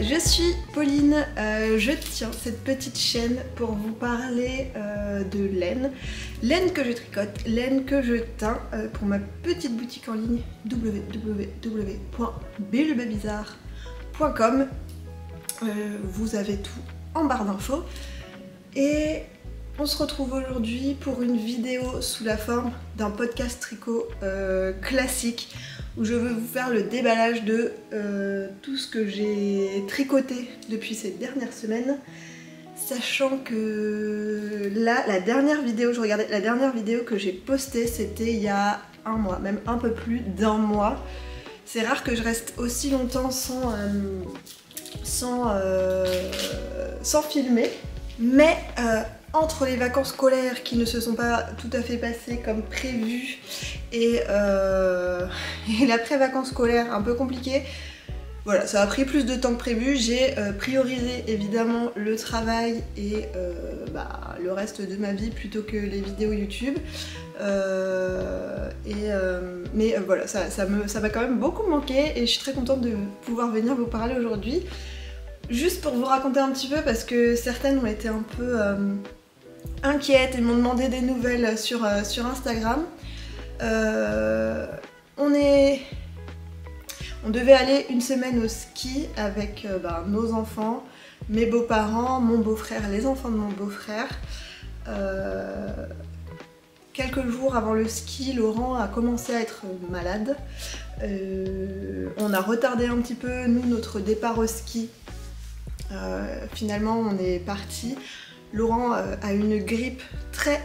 je suis Pauline, je tiens cette petite chaîne pour vous parler de laine. Laine que je tricote, laine que je teins pour ma petite boutique en ligne www.bullebabizarre.com. Vous avez tout en barre d'infos. Et on se retrouve aujourd'hui pour une vidéo sous la forme d'un podcast tricot classique où je veux vous faire le déballage de tout ce que j'ai tricoté depuis ces dernières semaines, sachant que là, la dernière vidéo que j'ai postée, c'était il y a un mois, même un peu plus d'un mois. C'est rare que je reste aussi longtemps sans filmer, mais entre les vacances scolaires qui ne se sont pas tout à fait passées comme prévu et l'après-vacances scolaires un peu compliqué, voilà, ça a pris plus de temps que prévu. J'ai priorisé évidemment le travail et le reste de ma vie plutôt que les vidéos YouTube. Mais voilà, ça m'a quand même beaucoup manqué et je suis très contente de pouvoir venir vous parler aujourd'hui. Juste pour vous raconter un petit peu, parce que certaines ont été un peu inquiètes et m'ont demandé des nouvelles sur Instagram. On devait aller une semaine au ski avec nos enfants, mes beaux-parents, mon beau-frère, les enfants de mon beau-frère. Quelques jours avant le ski, Laurent a commencé à être malade. On a retardé un petit peu, nous, notre départ au ski. Finalement, on est parti. Laurent a une grippe très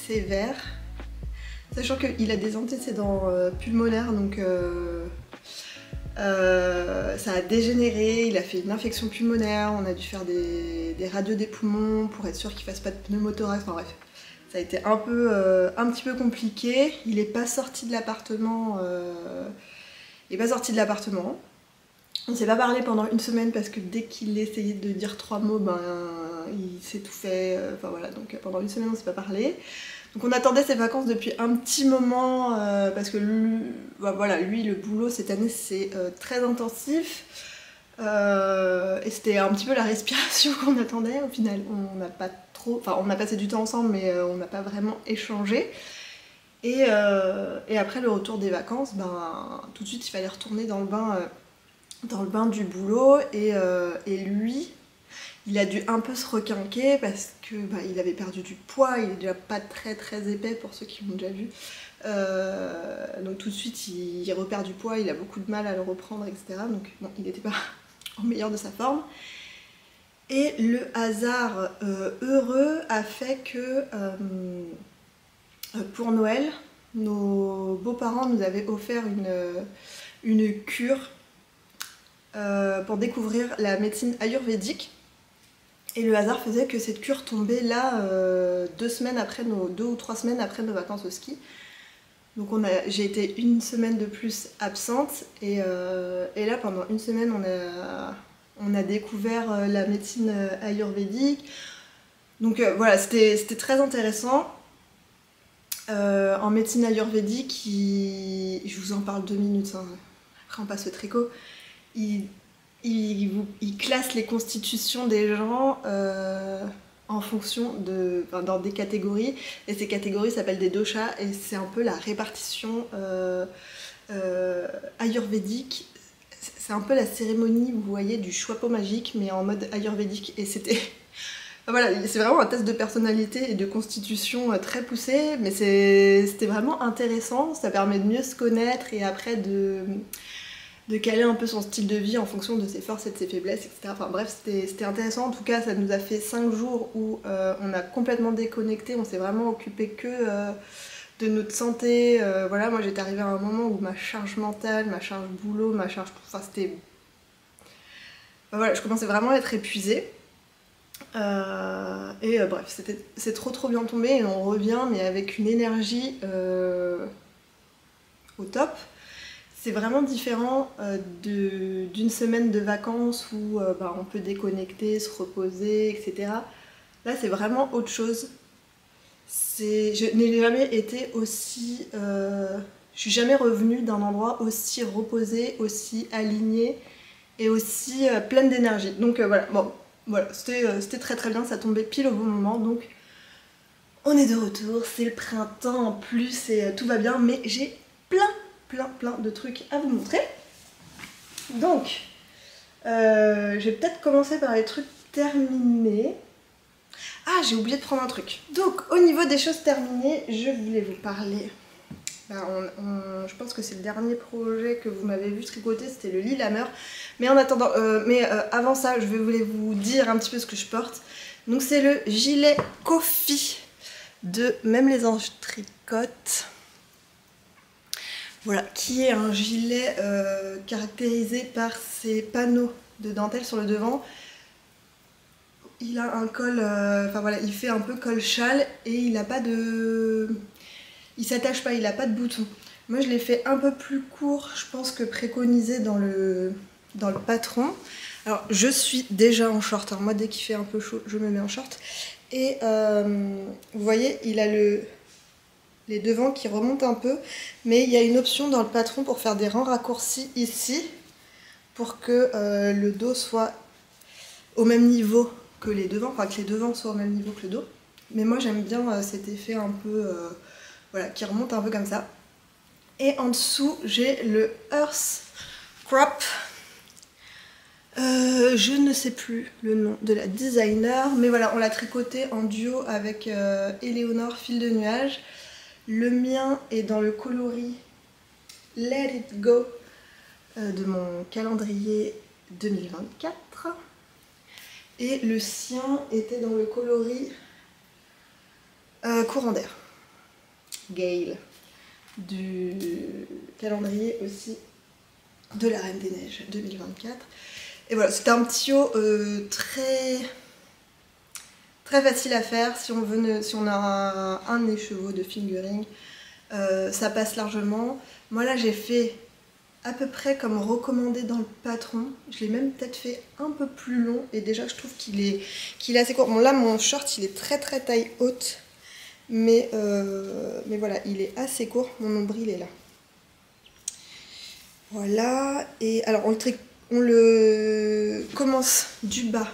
sévère, sachant qu'il a des antécédents pulmonaires, donc ça a dégénéré, il a fait une infection pulmonaire, on a dû faire des radios des poumons pour être sûr qu'il fasse pas de pneumothorax, enfin bref. Ça a été un petit peu compliqué, il n'est pas sorti de l'appartement. On s'est pas parlé pendant une semaine parce que dès qu'il essayait de dire 3 mots, il s'étouffait. Enfin voilà, donc pendant une semaine on s'est pas parlé. Donc on attendait ses vacances depuis un petit moment parce que lui, le boulot cette année c'est très intensif. Et c'était un petit peu la respiration qu'on attendait. Au final, on n'a pas trop. Enfin, on a passé du temps ensemble, mais on n'a pas vraiment échangé. Et après le retour des vacances, tout de suite il fallait retourner dans le bain du boulot et lui il a dû un peu se requinquer parce que il avait perdu du poids, il est déjà pas très épais pour ceux qui l'ont déjà vu, donc tout de suite il repère du poids, il a beaucoup de mal à le reprendre, etc. Donc bon, il n'était pas au meilleur de sa forme et le hasard heureux a fait que pour Noël nos beaux-parents nous avaient offert une cure pour découvrir la médecine ayurvédique. Et le hasard faisait que cette cure tombait là 2 ou 3 semaines après nos vacances au ski. Donc j'ai été une semaine de plus absente et là pendant une semaine on a découvert la médecine ayurvédique. Donc voilà, c'était très intéressant. En médecine ayurvédique, je vous en parle 2 minutes, hein. Après on passe au tricot. Il classe les constitutions des gens en fonction dans des catégories, et ces catégories s'appellent des doshas et c'est un peu la répartition ayurvédique. C'est un peu la cérémonie, vous voyez, du chapeau magique mais en mode ayurvédique, et c'était voilà, c'est vraiment un test de personnalité et de constitution très poussé, mais c'était vraiment intéressant. Ça permet de mieux se connaître et après de caler un peu son style de vie en fonction de ses forces et de ses faiblesses, etc. Enfin bref, c'était intéressant. En tout cas, ça nous a fait 5 jours où on a complètement déconnecté, on s'est vraiment occupé que de notre santé. Voilà, moi j'étais arrivée à un moment où ma charge mentale, ma charge boulot, enfin c'était... voilà, je commençais vraiment à être épuisée. Bref, c'est trop bien tombé et on revient, mais avec une énergie au top. C'est vraiment différent d'une semaine de vacances où on peut déconnecter, se reposer, etc. Là, c'est vraiment autre chose. Je n'ai jamais été aussi... je suis jamais revenue d'un endroit aussi reposé, aussi aligné et aussi pleine d'énergie. Donc voilà, bon, voilà, c'était très très bien, ça tombait pile au bon moment, donc on est de retour, c'est le printemps en plus et tout va bien, mais j'ai plein de trucs à vous montrer. Donc, je vais peut-être commencer par les trucs terminés. Ah, j'ai oublié de prendre un truc. Donc, au niveau des choses terminées, je voulais vous parler. Je pense que c'est le dernier projet que vous m'avez vu tricoter, c'était le Lillehammer. Mais en attendant, avant ça, je voulais vous dire un petit peu ce que je porte. Donc, c'est le gilet Kofi de Même les anges tricotent. Voilà, qui est un gilet caractérisé par ces panneaux de dentelle sur le devant. Il a un col, enfin voilà, il fait un peu col châle et il n'a pas de... Il s'attache pas, il n'a pas de bouton. Moi je l'ai fait un peu plus court, je pense que préconisé dans le patron. Alors je suis déjà en short, hein. Moi dès qu'il fait un peu chaud, je me mets en short. Et vous voyez, il a les devants qui remontent un peu, mais il y a une option dans le patron pour faire des rangs raccourcis ici, pour que le dos soit au même niveau que les devants, enfin que les devants soient au même niveau que le dos. Mais moi j'aime bien cet effet un peu, voilà, qui remonte un peu comme ça. Et en dessous j'ai le Earth Crop. Je ne sais plus le nom de la designer, mais voilà, on l'a tricoté en duo avec Éléonore Fil de Nuage. Le mien est dans le coloris Let It Go de mon calendrier 2024. Et le sien était dans le coloris Courant d'air, Gale, du calendrier aussi de la Reine des Neiges 2024. Et voilà, c'était un petit haut très facile à faire si on a un écheveau de fingering, ça passe largement. Moi là j'ai fait à peu près comme recommandé dans le patron. Je l'ai même peut-être fait un peu plus long et déjà je trouve qu'il est assez court. Bon là mon short il est très taille haute, mais voilà, il est assez court, mon nombril est là. Voilà, et alors on le commence du bas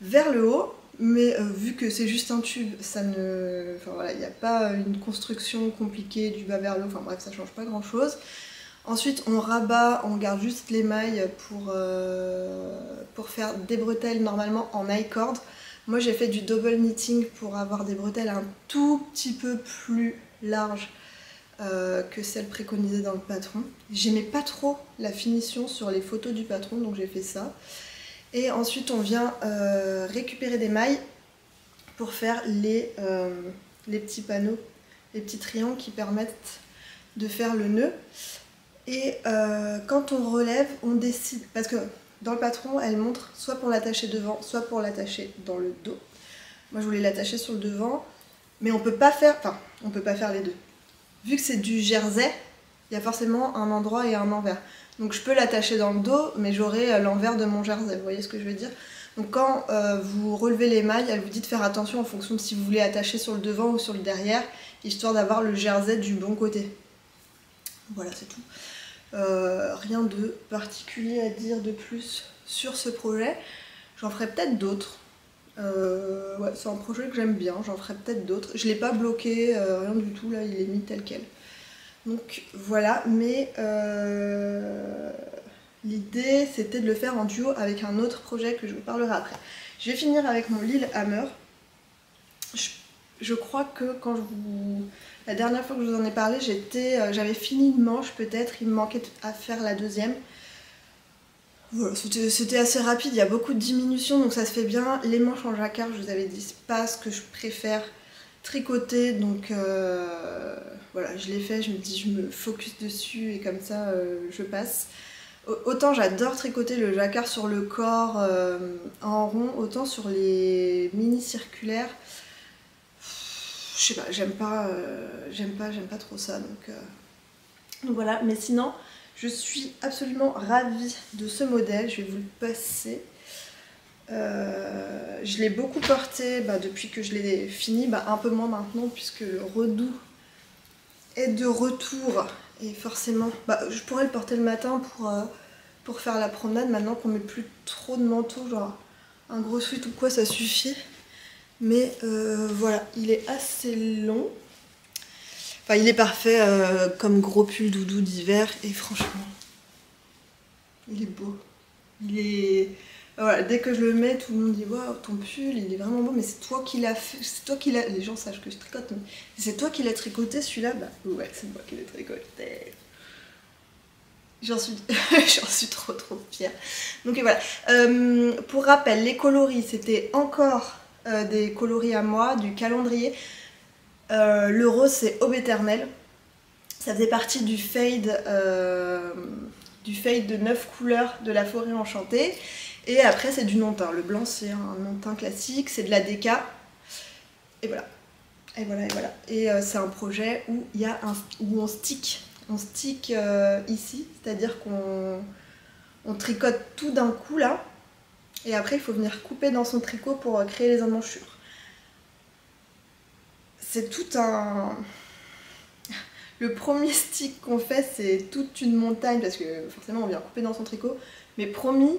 vers le haut, mais vu que c'est juste un tube, ça ne... Enfin voilà, il n'y a pas une construction compliquée du bas vers le haut, enfin bref, ça change pas grand chose. Ensuite on rabat, on garde juste les mailles pour faire des bretelles normalement en I-cord. Moi j'ai fait du double knitting pour avoir des bretelles un tout petit peu plus larges que celles préconisées dans le patron. J'aimais pas trop la finition sur les photos du patron, donc j'ai fait ça. Et ensuite on vient récupérer des mailles pour faire les petits panneaux, les petits triangles qui permettent de faire le nœud. Et quand on relève, on décide, parce que dans le patron elle montre soit pour l'attacher devant, soit pour l'attacher dans le dos. Moi je voulais l'attacher sur le devant, mais on peut pas faire les deux. Vu que c'est du jersey, il y a forcément un endroit et un envers. Donc je peux l'attacher dans le dos, mais j'aurai l'envers de mon jersey, vous voyez ce que je veux dire? Donc quand vous relevez les mailles, elle vous dit de faire attention en fonction de si vous voulez attacher sur le devant ou sur le derrière, histoire d'avoir le jersey du bon côté. Voilà, c'est tout. Rien de particulier à dire de plus sur ce projet. J'en ferai peut-être d'autres. Ouais, c'est un projet que j'aime bien, j'en ferai peut-être d'autres. Je ne l'ai pas bloqué, rien du tout, là il est mis tel quel. Donc voilà, mais l'idée c'était de le faire en duo avec un autre projet que je vous parlerai après. Je vais finir avec mon Lillehammer. Je crois que la dernière fois que je vous en ai parlé, j'avais fini une manche peut-être, il me manquait à faire la deuxième. Voilà, c'était assez rapide, il y a beaucoup de diminutions donc ça se fait bien. Les manches en jacquard, je vous avais dit, c'est pas ce que je préfère tricoter, donc voilà, je l'ai fait, je me dis je me focus dessus et comme ça je passe. Autant j'adore tricoter le jacquard sur le corps en rond, autant sur les mini circulaires, je sais pas, j'aime pas trop ça, donc voilà. Mais sinon je suis absolument ravie de ce modèle, je vais vous le passer. Je l'ai beaucoup porté depuis que je l'ai fini, un peu moins maintenant puisque le redoux est de retour et forcément je pourrais le porter le matin pour faire la promenade maintenant qu'on met plus trop de manteaux, genre un gros sweat ou quoi, ça suffit. Mais voilà, il est assez long. Enfin, il est parfait comme gros pull doudou d'hiver et franchement, il est beau. Il est... Voilà, dès que je le mets, tout le monde dit waouh, ton pull, il est vraiment beau, mais c'est toi qui l'as fait, c'est toi qui l'as. Les gens sachent que je tricote, mais c'est toi qui l'as tricoté celui-là, bah ouais, c'est moi qui l'ai tricoté. J'en suis... J'en suis trop fière. Donc voilà. Pour rappel, les coloris, c'était encore des coloris à moi, du calendrier. Le rose, c'est Aube éternelle. Ça faisait partie du fade de 9 couleurs de la forêt enchantée. Et après, c'est du non-teint. Le blanc, c'est un non-teint classique, c'est de la déca. Et voilà. Et voilà, et voilà. Et c'est un projet où, où on stick. On stick ici, c'est-à-dire qu'on tricote tout d'un coup là. Et après, il faut venir couper dans son tricot pour créer les emmanchures. C'est tout un... Le premier stick qu'on fait, c'est toute une montagne, parce que forcément, on vient couper dans son tricot. Mais promis,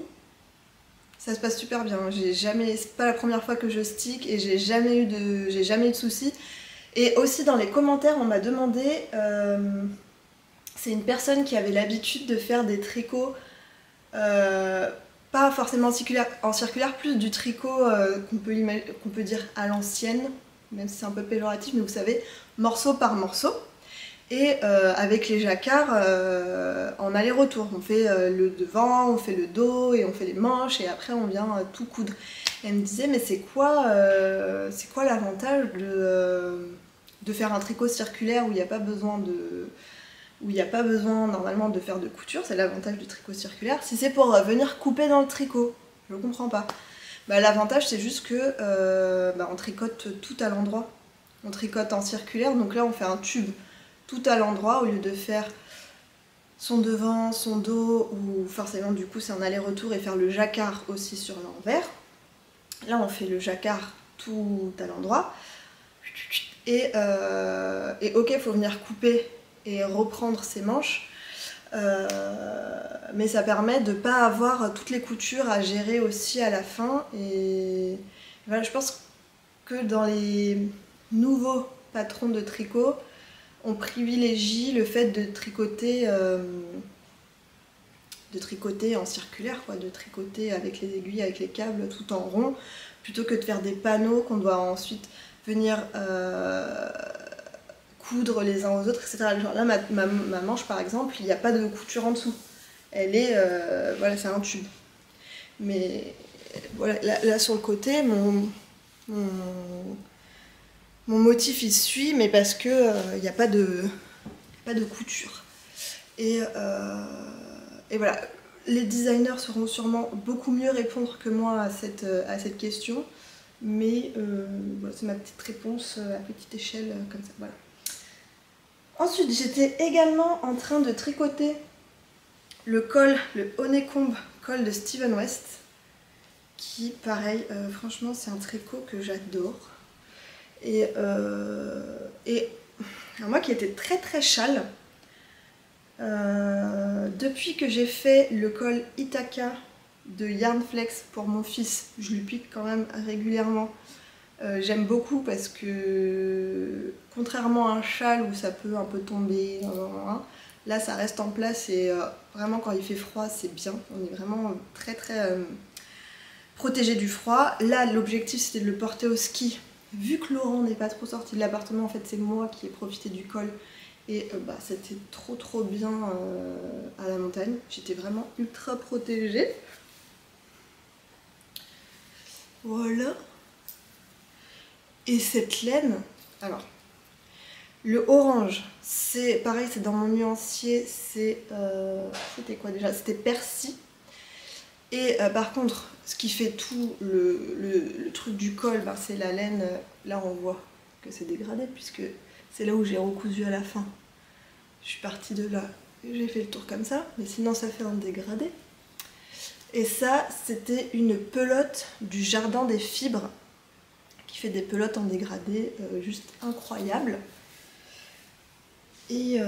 ça se passe super bien. C'est pas la première fois que je stick et j'ai jamais eu de soucis. Et aussi dans les commentaires, on m'a demandé... c'est une personne qui avait l'habitude de faire des tricots, pas forcément en circulaire, plus du tricot qu'on peut dire à l'ancienne, même si c'est un peu péjoratif, mais vous savez, morceau par morceau. Et avec les jacquards en aller-retour. On fait le devant, on fait le dos et on fait les manches et après on vient tout coudre. Et elle me disait mais c'est quoi l'avantage de faire un tricot circulaire où il n'y a pas besoin normalement de faire de couture, c'est l'avantage du tricot circulaire. Si c'est pour venir couper dans le tricot, je ne comprends pas. Bah, l'avantage c'est juste que on tricote tout à l'endroit. On tricote en circulaire, donc là on fait un tube tout à l'endroit au lieu de faire son devant, son dos, ou forcément du coup c'est un aller-retour et faire le jacquard aussi sur l'envers. Là on fait le jacquard tout à l'endroit. Et ok, il faut venir couper et reprendre ses manches. Mais ça permet de ne pas avoir toutes les coutures à gérer aussi à la fin. Et voilà, je pense que dans les nouveaux patrons de tricot, on privilégie le fait de tricoter en circulaire, quoi, de tricoter avec les aiguilles, avec les câbles, tout en rond, plutôt que de faire des panneaux qu'on doit ensuite venir coudre les uns aux autres, etc. Genre là, ma manche, par exemple, il n'y a pas de couture en dessous. Elle est... voilà, c'est un tube. Mais voilà, là sur le côté, mon motif il suit, mais parce que il n'y a pas de couture. Et voilà, les designers sauront sûrement beaucoup mieux répondre que moi à cette question, mais voilà, c'est ma petite réponse à petite échelle comme ça. Voilà. Ensuite, j'étais également en train de tricoter le col, le Honeycomb col de Steven West, qui, pareil, franchement, c'est un tricot que j'adore. Et moi qui étais très châle, depuis que j'ai fait le col Ithaca de Yarnflex pour mon fils, je lui pique quand même régulièrement. J'aime beaucoup parce que contrairement à un châle où ça peut un peu tomber, là ça reste en place et vraiment quand il fait froid c'est bien. On est vraiment très protégé du froid. Là l'objectif c'était de le porter au ski. Vu que Laurent n'est pas trop sorti de l'appartement, en fait c'est moi qui ai profité du col et c'était trop bien à la montagne. J'étais vraiment ultra protégée. Voilà. Et cette laine, alors le orange, c'est pareil, c'est dans mon nuancier, c'était quoi déjà? C'était persil. Et par contre, ce qui fait tout le truc du col, c'est la laine. Là, on voit que c'est dégradé, puisque c'est là où j'ai recousu à la fin. Je suis partie de là, j'ai fait le tour comme ça, mais sinon ça fait un dégradé. Et ça, c'était une pelote du Jardin des Fibres, qui fait des pelotes en dégradé juste incroyables. Et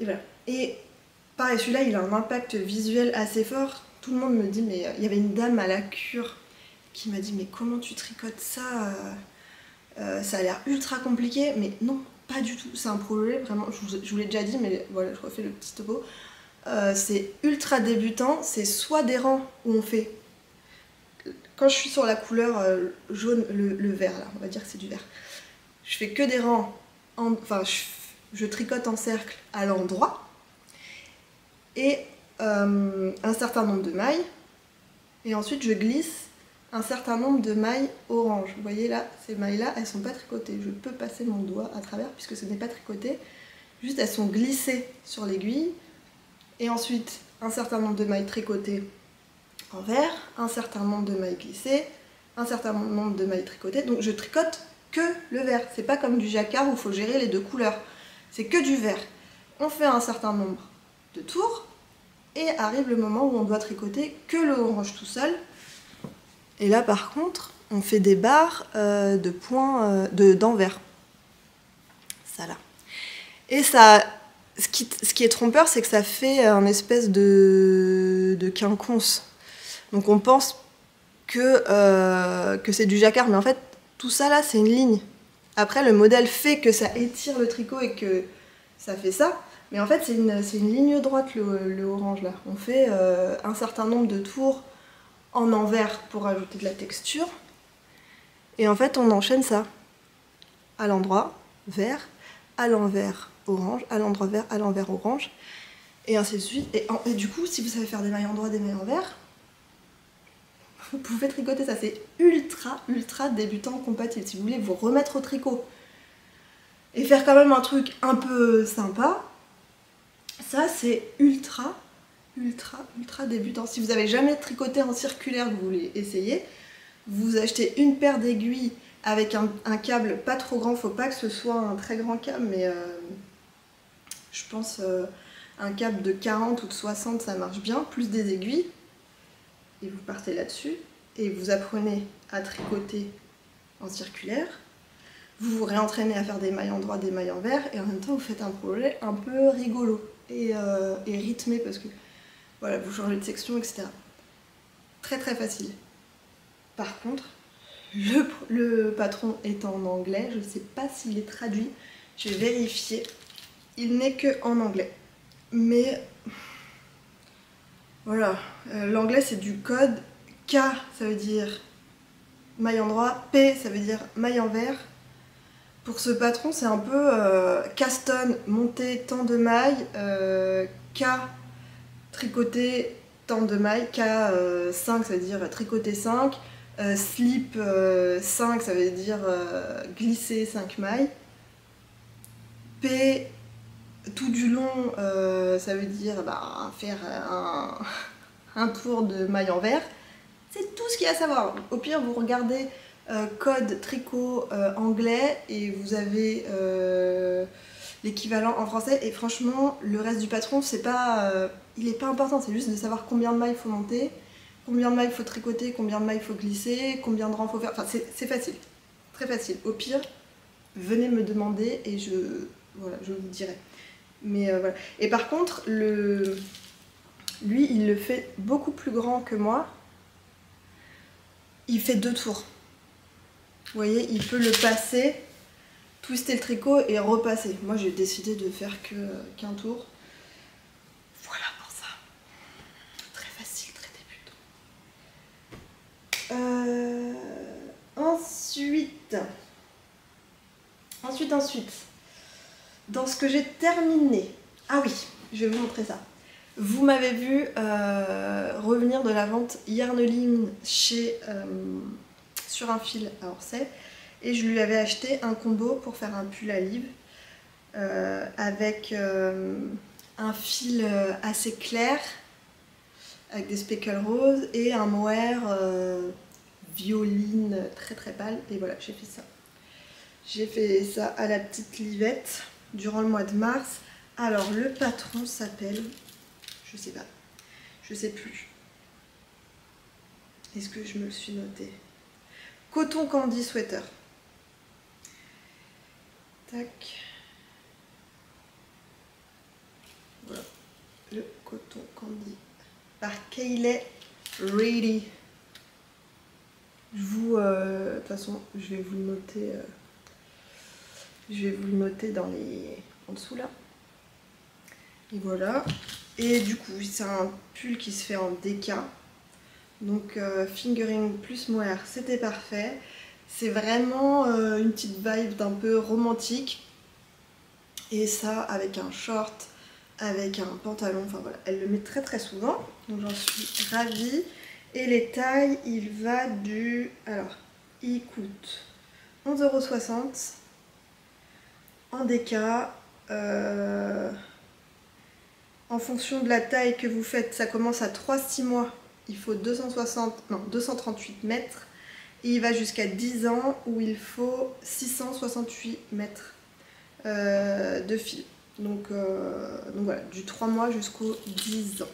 voilà. Et pareil, celui-là, il a un impact visuel assez fort. tout le monde me dit, mais il y avait une dame à la cure qui m'a dit, mais comment tu tricotes ça ça a l'air ultra compliqué, mais non, pas du tout. C'est un projet, vraiment, je vous l'ai déjà dit, mais voilà, je refais le petit topo. C'est ultra débutant, c'est soit des rangs où on fait... Quand je suis sur la couleur jaune, le vert, là, on va dire que c'est du vert. Je fais que des rangs, enfin, je tricote en cercle à l'endroit, et un certain nombre de mailles, et ensuite je glisse un certain nombre de mailles orange. Vous voyez là, ces mailles-là, elles sont pas tricotées. Je peux passer mon doigt à travers puisque ce n'est pas tricoté. Juste, elles sont glissées sur l'aiguille. Et ensuite, un certain nombre de mailles tricotées en vert, un certain nombre de mailles glissées, un certain nombre de mailles tricotées. Donc je tricote que le vert. C'est pas comme du jacquard où il faut gérer les deux couleurs. C'est que du vert. On fait un certain nombre de tours et arrive le moment où on doit tricoter que le orange tout seul. Et là par contre, on fait des barres de points d'envers. Ça là. Et ça, ce qui est trompeur, c'est que ça fait un espèce de quinconce. Donc on pense que c'est du jacquard, mais en fait tout ça là c'est une ligne. Après le modèle fait que ça étire le tricot et que ça fait ça, mais en fait c'est une ligne droite le orange là. On fait un certain nombre de tours en envers pour ajouter de la texture. Et en fait, on enchaîne ça. À l'endroit, vert, à l'envers, orange, à l'endroit vert, à l'envers, orange. Et ainsi de suite. Et du coup, si vous savez faire des mailles en droit, des mailles en vert, vous pouvez tricoter ça. C'est ultra, ultra débutant compatible. Si vous voulez vous remettre au tricot et faire quand même un truc un peu sympa, ça c'est ultra, ultra, ultra débutant. Si vous n'avez jamais tricoté en circulaire, que vous voulez essayer, vous achetez une paire d'aiguilles avec un câble pas trop grand, faut pas que ce soit un très grand câble, mais je pense un câble de 40 ou de 60 ça marche bien, plus des aiguilles, et vous partez là-dessus, et vous apprenez à tricoter en circulaire, vous vous réentraînez à faire des mailles en droit, des mailles en vert, et en même temps vous faites un projet un peu rigolo et rythmé, parce que voilà, vous changez de section, etc. Très très facile. Par contre, le patron est en anglais, je ne sais pas s'il est traduit, je vais vérifier. Il n'est que en anglais. Mais voilà, l'anglais c'est du code. K ça veut dire maille en droit, P ça veut dire maille en vert. Pour ce patron c'est un peu caston, monter tant de mailles, K tricoter tant de mailles, K 5 ça veut dire tricoter 5. Slip 5 ça veut dire glisser 5 mailles. P tout du long ça veut dire faire un tour de maille en vert. C'est tout ce qu'il y a à savoir. Au pire vous regardez code tricot anglais et vous avez l'équivalent en français, et franchement le reste du patron c'est pas, il est pas important, c'est juste de savoir combien de mailles il faut monter, combien de mailles il faut tricoter, combien de mailles il faut glisser, combien de rangs il faut faire, enfin c'est facile, très facile. Au pire, venez me demander et voilà, je vous dirai. Mais voilà. Et par contre, lui, il le fait beaucoup plus grand que moi. Il fait 2 tours. Vous voyez, il peut le passer, twister le tricot et repasser. Moi, j'ai décidé de faire qu'un tour. Voilà pour ça. Très facile, très débutant. Ensuite, dans ce que j'ai terminé, ah oui, je vais vous montrer ça. Vous m'avez vu revenir de la vente Yarneline sur un fil à Orsay, et je lui avais acheté un combo pour faire un pull à Liv avec un fil assez clair avec des speckles roses et un mohair violine très très pâle, et voilà, j'ai fait ça. J'ai fait ça à la petite Livette durant le mois de mars. Alors le patron s'appelle, je sais pas, je sais plus. Est-ce que je me le suis noté? Coton Candy Sweater. Tac. Voilà. Le Coton Candy. Par Kayleigh Really. De toute façon, je vais vous le noter. Je vais vous le noter en dessous là. Et voilà. Et du coup, c'est un pull qui se fait en DK. Donc fingering plus mohair, c'était parfait. C'est vraiment une petite vibe d'un peu romantique. Et ça avec un short, avec un pantalon, enfin voilà. Elle le met très très souvent, donc j'en suis ravie. Et les tailles, il va du... Alors, il coûte 11,60 € en DK. En fonction de la taille que vous faites, ça commence à 3-6 mois. Il faut 238 mètres. Et il va jusqu'à 10 ans où il faut 668 mètres de fil. Donc voilà, du 3 mois jusqu'aux 10 ans.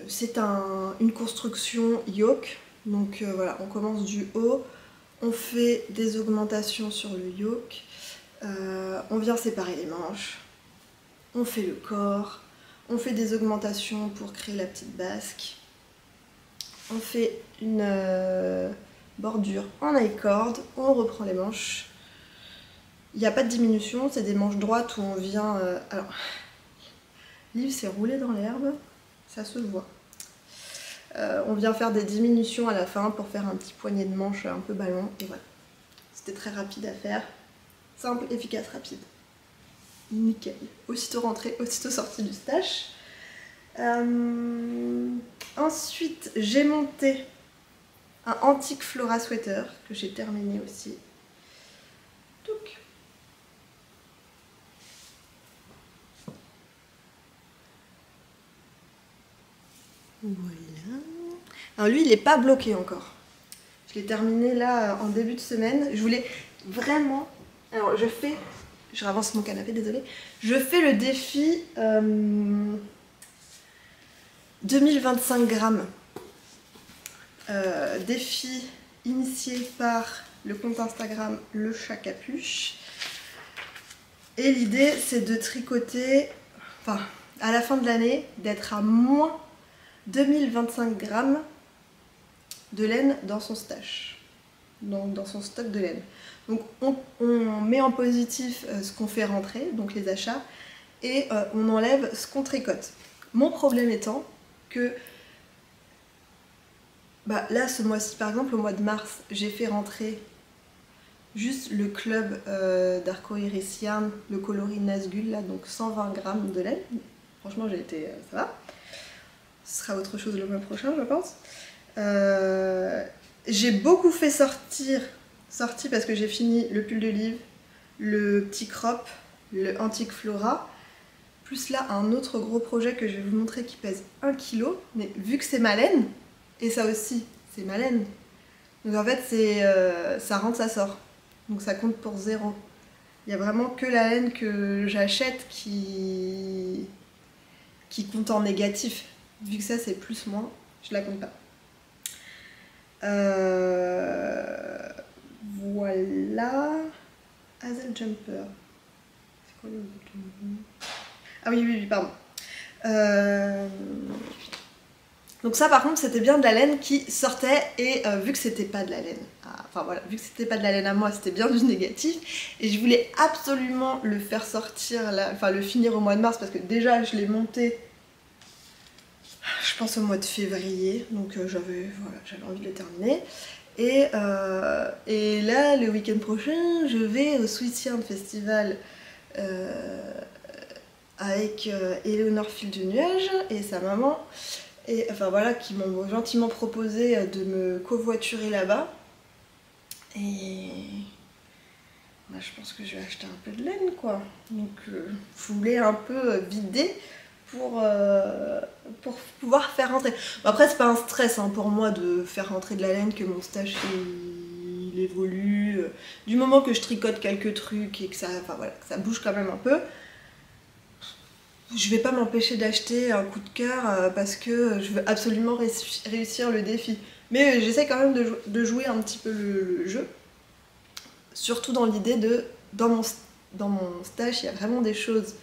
C'est une construction yoke. Donc voilà, on commence du haut. On fait des augmentations sur le yoke. On vient séparer les manches. On fait le corps. On fait des augmentations pour créer la petite basque. On fait une bordure en I-cord. On reprend les manches. Il n'y a pas de diminution, c'est des manches droites où on vient... Alors, Liv s'est roulé dans l'herbe, ça se voit. On vient faire des diminutions à la fin pour faire un petit poignet de manche un peu ballon. Et voilà. C'était très rapide à faire. Simple, efficace, rapide. Nickel. Aussitôt rentré, aussitôt sorti du stash. Ensuite, j'ai monté un antique Flora sweater que j'ai terminé aussi. Touc. Voilà. Alors lui, il n'est pas bloqué encore. Je l'ai terminé là en début de semaine. Je voulais vraiment... Alors je ravance mon canapé, désolée. Je fais le défi 2025 grammes. Défi initié par le compte Instagram Le Chat Capuche. Et l'idée, c'est de tricoter, enfin, à la fin de l'année, d'être à moins 2025 grammes de laine dans son stash, donc dans son stock de laine. Donc on met en positif ce qu'on fait rentrer, donc les achats, et on enlève ce qu'on tricote. Mon problème étant que là, ce mois-ci, par exemple, au mois de mars, j'ai fait rentrer juste le club d'Arcoiris Yarn, le coloris Nazgul, là, donc 120 grammes de laine. Franchement, j'ai été... ça va. Ce sera autre chose le mois prochain, je pense. J'ai beaucoup fait sorti parce que j'ai fini le pull de Liv, le petit crop, le antique Flora, plus là un autre gros projet que je vais vous montrer qui pèse 1 kg, mais vu que c'est ma laine, et ça aussi c'est ma laine, donc en fait c'est ça rentre, ça sort, donc ça compte pour 0. Il n'y a vraiment que la laine que j'achète qui compte en négatif, vu que ça c'est plus moins, je la compte pas. Voilà. Hazel Jumper. C'est quoi le bouton? Ah oui, pardon. Donc ça par contre c'était bien de la laine qui sortait, et vu que c'était pas de la laine, enfin voilà, vu que c'était pas de la laine à moi, c'était bien du négatif, et je voulais absolument le faire sortir, là, enfin le finir au mois de mars, parce que déjà je l'ai monté, je pense au mois de février, donc j'avais envie de le terminer. Et là, le week-end prochain, je vais au Sweet Yarn Festival avec Éléonore Fil du Nuage et sa maman, et enfin voilà, qui m'ont gentiment proposé de me covoiturer là-bas. Et je pense que je vais acheter un peu de laine, quoi. Donc je voulais un peu vider pour pouvoir faire rentrer. Bon, après c'est pas un stress pour moi de faire rentrer de la laine, que mon stash il évolue, du moment que je tricote quelques trucs et que ça, enfin, voilà, que ça bouge quand même un peu, je vais pas m'empêcher d'acheter un coup de cœur parce que je veux absolument réussir le défi. Mais j'essaie quand même de jouer un petit peu le jeu, surtout dans l'idée de, dans mon stash il y a vraiment des choses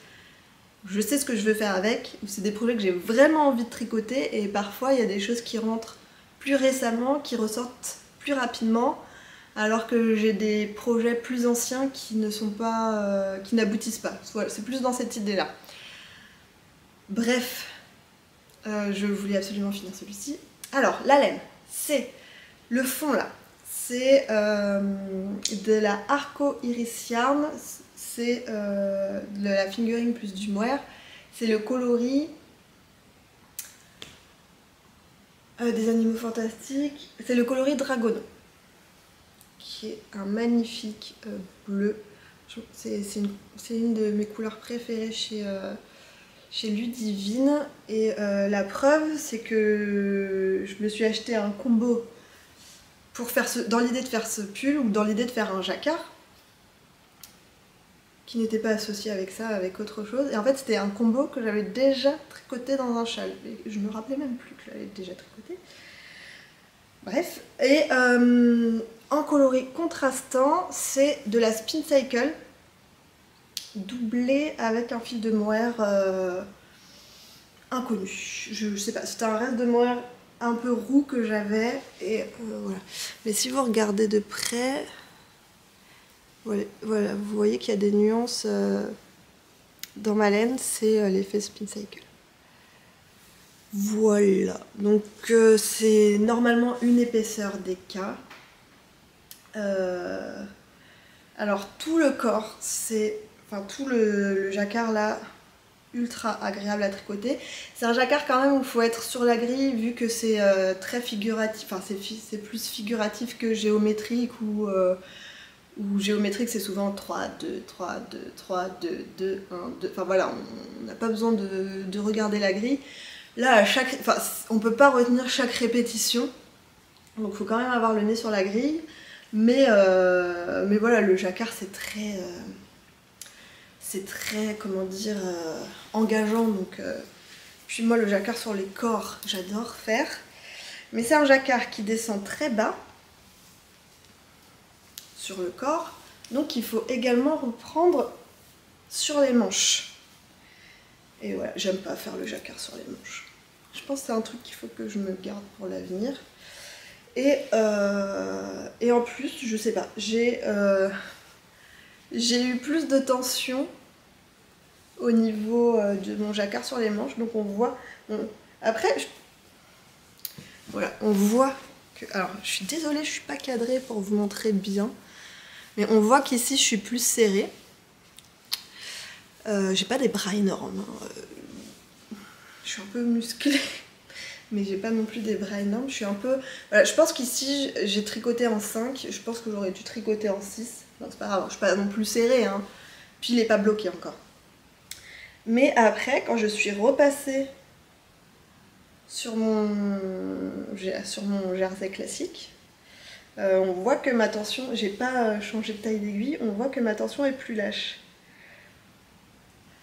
je sais ce que je veux faire avec, ou c'est des projets que j'ai vraiment envie de tricoter, et parfois il y a des choses qui rentrent plus récemment, qui ressortent plus rapidement, alors que j'ai des projets plus anciens qui ne sont pas, qui n'aboutissent pas. Voilà, c'est plus dans cette idée-là. Bref, je voulais absolument finir celui-ci. Alors, la laine, c'est le fond là, c'est de la Arco Iris Yarn, c'est de la fingering plus du mohair, c'est le coloris des animaux fantastiques, c'est le coloris Dragono, qui est un magnifique bleu. C'est une de mes couleurs préférées chez Ludivine, et la preuve c'est que je me suis acheté un combo pour faire dans l'idée de faire ce pull, ou dans l'idée de faire un jacquard qui n'était pas associé avec ça, avec autre chose, et en fait c'était un combo que j'avais déjà tricoté dans un châle, et je me rappelais même plus que je l'avais déjà tricoté. Bref, et en coloris contrastant, c'est de la Spin Cycle doublé avec un fil de mohair inconnu. Je sais pas, c'était un reste de mohair un peu roux que j'avais, et voilà. Mais si vous regardez de près, voilà, vous voyez qu'il y a des nuances dans ma laine, c'est l'effet Spin Cycle. Voilà, donc c'est normalement une épaisseur DK. Alors tout le corps, c'est, enfin tout le jacquard là, ultra agréable à tricoter. C'est un jacquard quand même où il faut être sur la grille, vu que c'est très figuratif, enfin c'est plus figuratif que géométrique, ou géométrique c'est souvent 3, 2, 3, 2, 3, 2, 2, 1, 2, enfin voilà, on n'a pas besoin de regarder la grille. Là, enfin, on peut pas retenir chaque répétition, donc il faut quand même avoir le nez sur la grille, mais voilà, le jacquard c'est très, comment dire, engageant, donc puis moi le jacquard sur les corps, j'adore faire, mais c'est un jacquard qui descend très bas sur le corps, donc il faut également reprendre sur les manches. Et voilà, j'aime pas faire le jacquard sur les manches. Je pense que c'est un truc qu'il faut que je me garde pour l'avenir. Et en plus, je sais pas, j'ai eu plus de tension au niveau de mon jacquard sur les manches, donc on voit... Après, voilà, on voit que... Alors, je suis désolée, je suis pas cadrée pour vous montrer bien, mais on voit qu'ici, je suis plus serrée. J'ai pas des bras énormes, hein. Je suis un peu musclée, mais j'ai pas non plus des bras énormes. Je suis un peu... Voilà, je pense qu'ici, j'ai tricoté en 5. Je pense que j'aurais dû tricoter en 6. Non, c'est pas grave, je suis pas non plus serrée, hein. Puis il est pas bloqué encore. Mais après, quand je suis repassée sur mon jersey classique, on voit que ma tension... J'ai pas changé de taille d'aiguille, on voit que ma tension est plus lâche.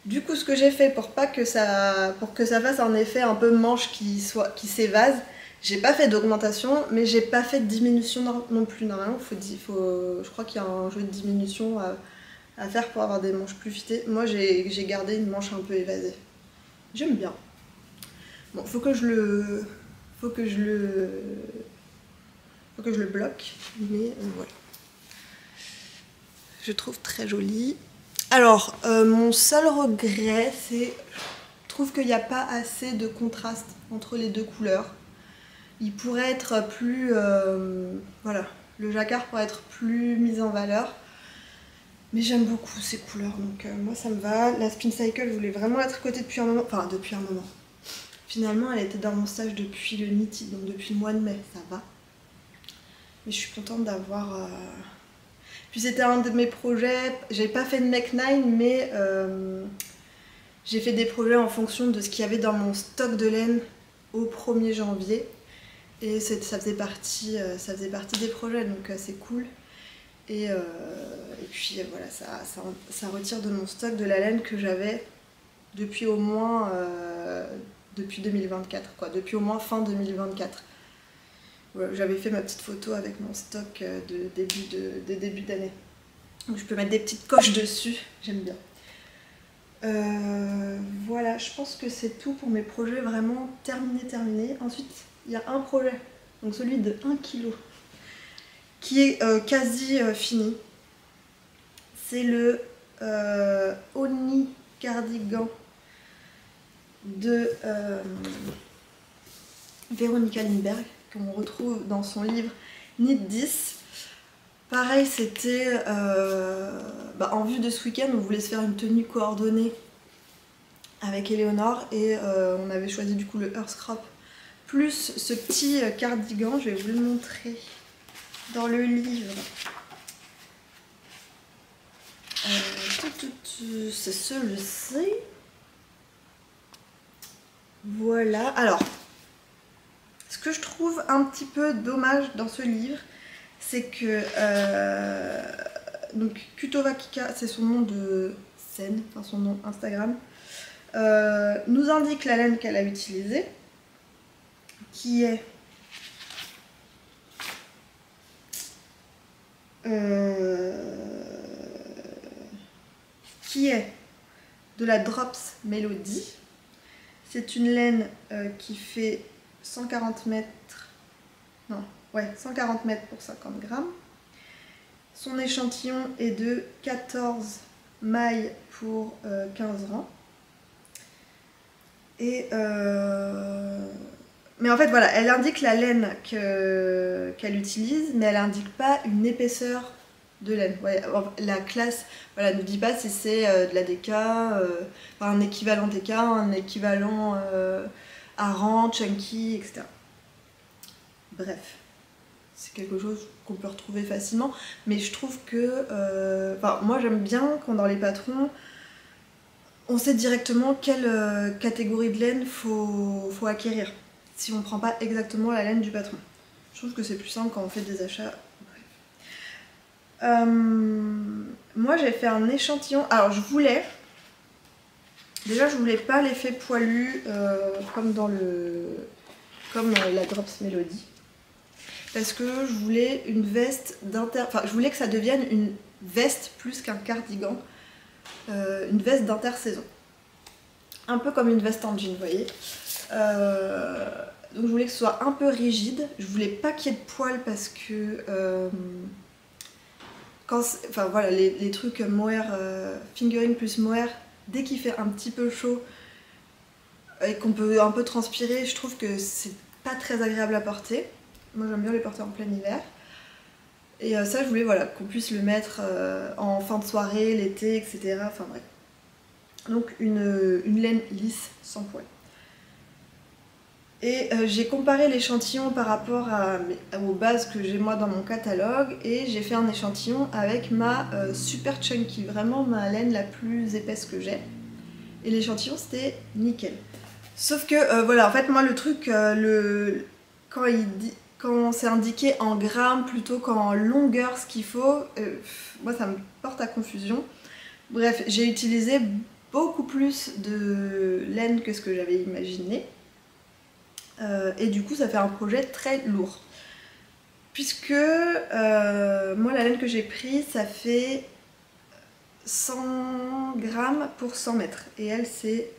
Du coup, ce que j'ai fait pour que ça fasse un effet un peu manche qui s'évase, j'ai pas fait d'augmentation, mais j'ai pas fait de diminution non plus. Normalement, je crois qu'il y a un jeu de diminution à faire pour avoir des manches plus fitées. Moi, j'ai gardé une manche un peu évasée. J'aime bien. Bon, faut que je le bloque, mais voilà. Je trouve très joli. Alors, mon seul regret, c'est... Je trouve qu'il n'y a pas assez de contraste entre les deux couleurs. Il pourrait être plus... voilà, le jacquard pourrait être plus mis en valeur. Mais j'aime beaucoup ces couleurs, donc moi ça me va. La Spin Cycle, je voulais vraiment la tricoter depuis un moment. Enfin, depuis un moment. Finalement, elle était dans mon stage depuis le Knitted, donc depuis le mois de mai, ça va. Mais je suis contente d'avoir... Puis c'était un de mes projets, j'ai pas fait de Mech9, mais j'ai fait des projets en fonction de ce qu'il y avait dans mon stock de laine au 1er janvier. Et ça faisait partie des projets, donc c'est cool. Et puis voilà, ça retire de mon stock de la laine que j'avais depuis au moins depuis 2024, quoi, depuis au moins fin 2024. Voilà, j'avais fait ma petite photo avec mon stock de début d'année. Donc je peux mettre des petites coches dessus, j'aime bien. Voilà, je pense que c'est tout pour mes projets vraiment terminés. Ensuite, il y a un projet, donc celui de 1 kg, qui est quasi fini. C'est le Oni cardigan de Véronica Lindbergh, qu'on retrouve dans son livre Knit 10. Pareil, c'était en vue de ce week-end, on voulait se faire une tenue coordonnée avec Éléonore et on avait choisi du coup le Earthcrop plus ce petit cardigan, je vais vous le montrer dans le livre. C'est celui-ci. Voilà. Alors, ce que je trouve un petit peu dommage dans ce livre, c'est que donc Kutova Kika, c'est son nom de scène, enfin son nom Instagram, nous indique la laine qu'elle a utilisée, qui est de la Drops Melody. C'est une laine qui fait 140 mètres, non, ouais, 140 mètres pour 50 grammes. Son échantillon est de 14 mailles pour 15 rangs. Et mais en fait, voilà, elle indique la laine qu'elle utilise, mais elle n'indique pas une épaisseur de laine. Ouais, la classe, voilà, ne dit pas si c'est de la DK, un équivalent DK, un équivalent Aran, Chunky, etc. Bref, c'est quelque chose qu'on peut retrouver facilement, mais je trouve que, moi j'aime bien quand dans les patrons, on sait directement quelle catégorie de laine faut acquérir, si on ne prend pas exactement la laine du patron. Je trouve que c'est plus simple quand on fait des achats. Moi j'ai fait un échantillon, alors je voulais pas l'effet poilu comme la Drops Melody, parce que je voulais une veste je voulais que ça devienne une veste plus qu'un cardigan, une veste d'intersaison, un peu comme une veste en jean, vous voyez. Donc je voulais que ce soit un peu rigide, je voulais pas qu'il y ait de poils parce que voilà, les trucs mohair, fingering plus mohair, dès qu'il fait un petit peu chaud et qu'on peut un peu transpirer, je trouve que c'est pas très agréable à porter. Moi j'aime bien les porter en plein hiver. Et ça je voulais, voilà, qu'on puisse le mettre en fin de soirée, l'été, etc. Enfin bref. Donc une laine lisse, sans poils. Et j'ai comparé l'échantillon par rapport aux bases que j'ai moi dans mon catalogue, et j'ai fait un échantillon avec ma Super Chunky, vraiment ma laine la plus épaisse que j'ai. Et l'échantillon c'était nickel. Sauf que voilà, en fait moi le truc, quand c'est indiqué en grammes plutôt qu'en longueur ce qu'il faut, moi ça me porte à confusion. Bref, j'ai utilisé beaucoup plus de laine que ce que j'avais imaginé. Et du coup ça fait un projet très lourd. Puisque moi la laine que j'ai prise, ça fait 100 grammes pour 100 mètres. Et elle c'est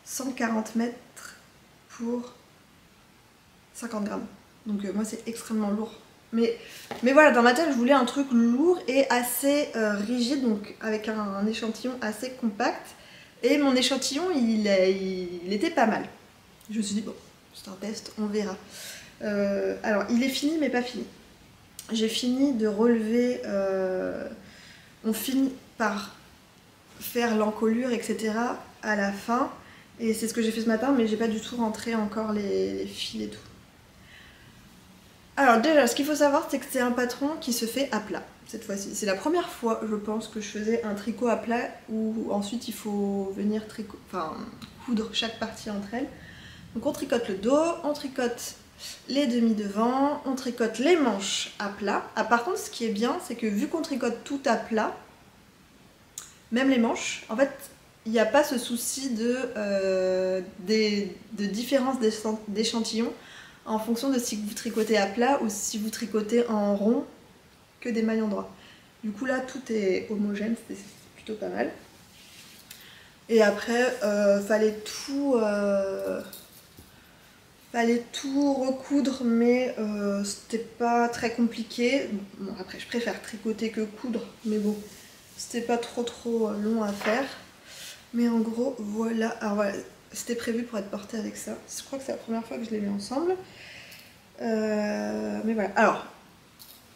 140 mètres pour 50 grammes. Donc moi c'est extrêmement lourd. Mais voilà, dans ma tête je voulais un truc lourd et assez rigide, donc avec un échantillon assez compact. Et mon échantillon il était pas mal. Je me suis dit bon, c'est un test, on verra. Alors il est fini mais pas fini. J'ai fini de relever, on finit par faire l'encolure, etc. à la fin. Et c'est ce que j'ai fait ce matin, mais j'ai pas du tout rentré encore les fils et tout. Alors déjà, ce qu'il faut savoir, c'est que c'est un patron qui se fait à plat, cette fois-ci. C'est la première fois, je pense, que je faisais un tricot à plat, où ensuite il faut venir coudre chaque partie entre elles. Donc on tricote le dos, on tricote les demi devant, on tricote les manches à plat. Ah, par contre, ce qui est bien, c'est que vu qu'on tricote tout à plat, même les manches, en fait, il n'y a pas ce souci de différence d'échantillons en fonction de si vous tricotez à plat ou si vous tricotez en rond que des mailles endroits. Du coup là tout est homogène, c'est plutôt pas mal. Et après, fallait tout recoudre, mais c'était pas très compliqué. Bon, après, je préfère tricoter que coudre, mais bon, c'était pas trop long à faire. Mais en gros, voilà. Alors voilà, c'était prévu pour être porté avec ça. Je crois que c'est la première fois que je les mets ensemble. Mais voilà. Alors,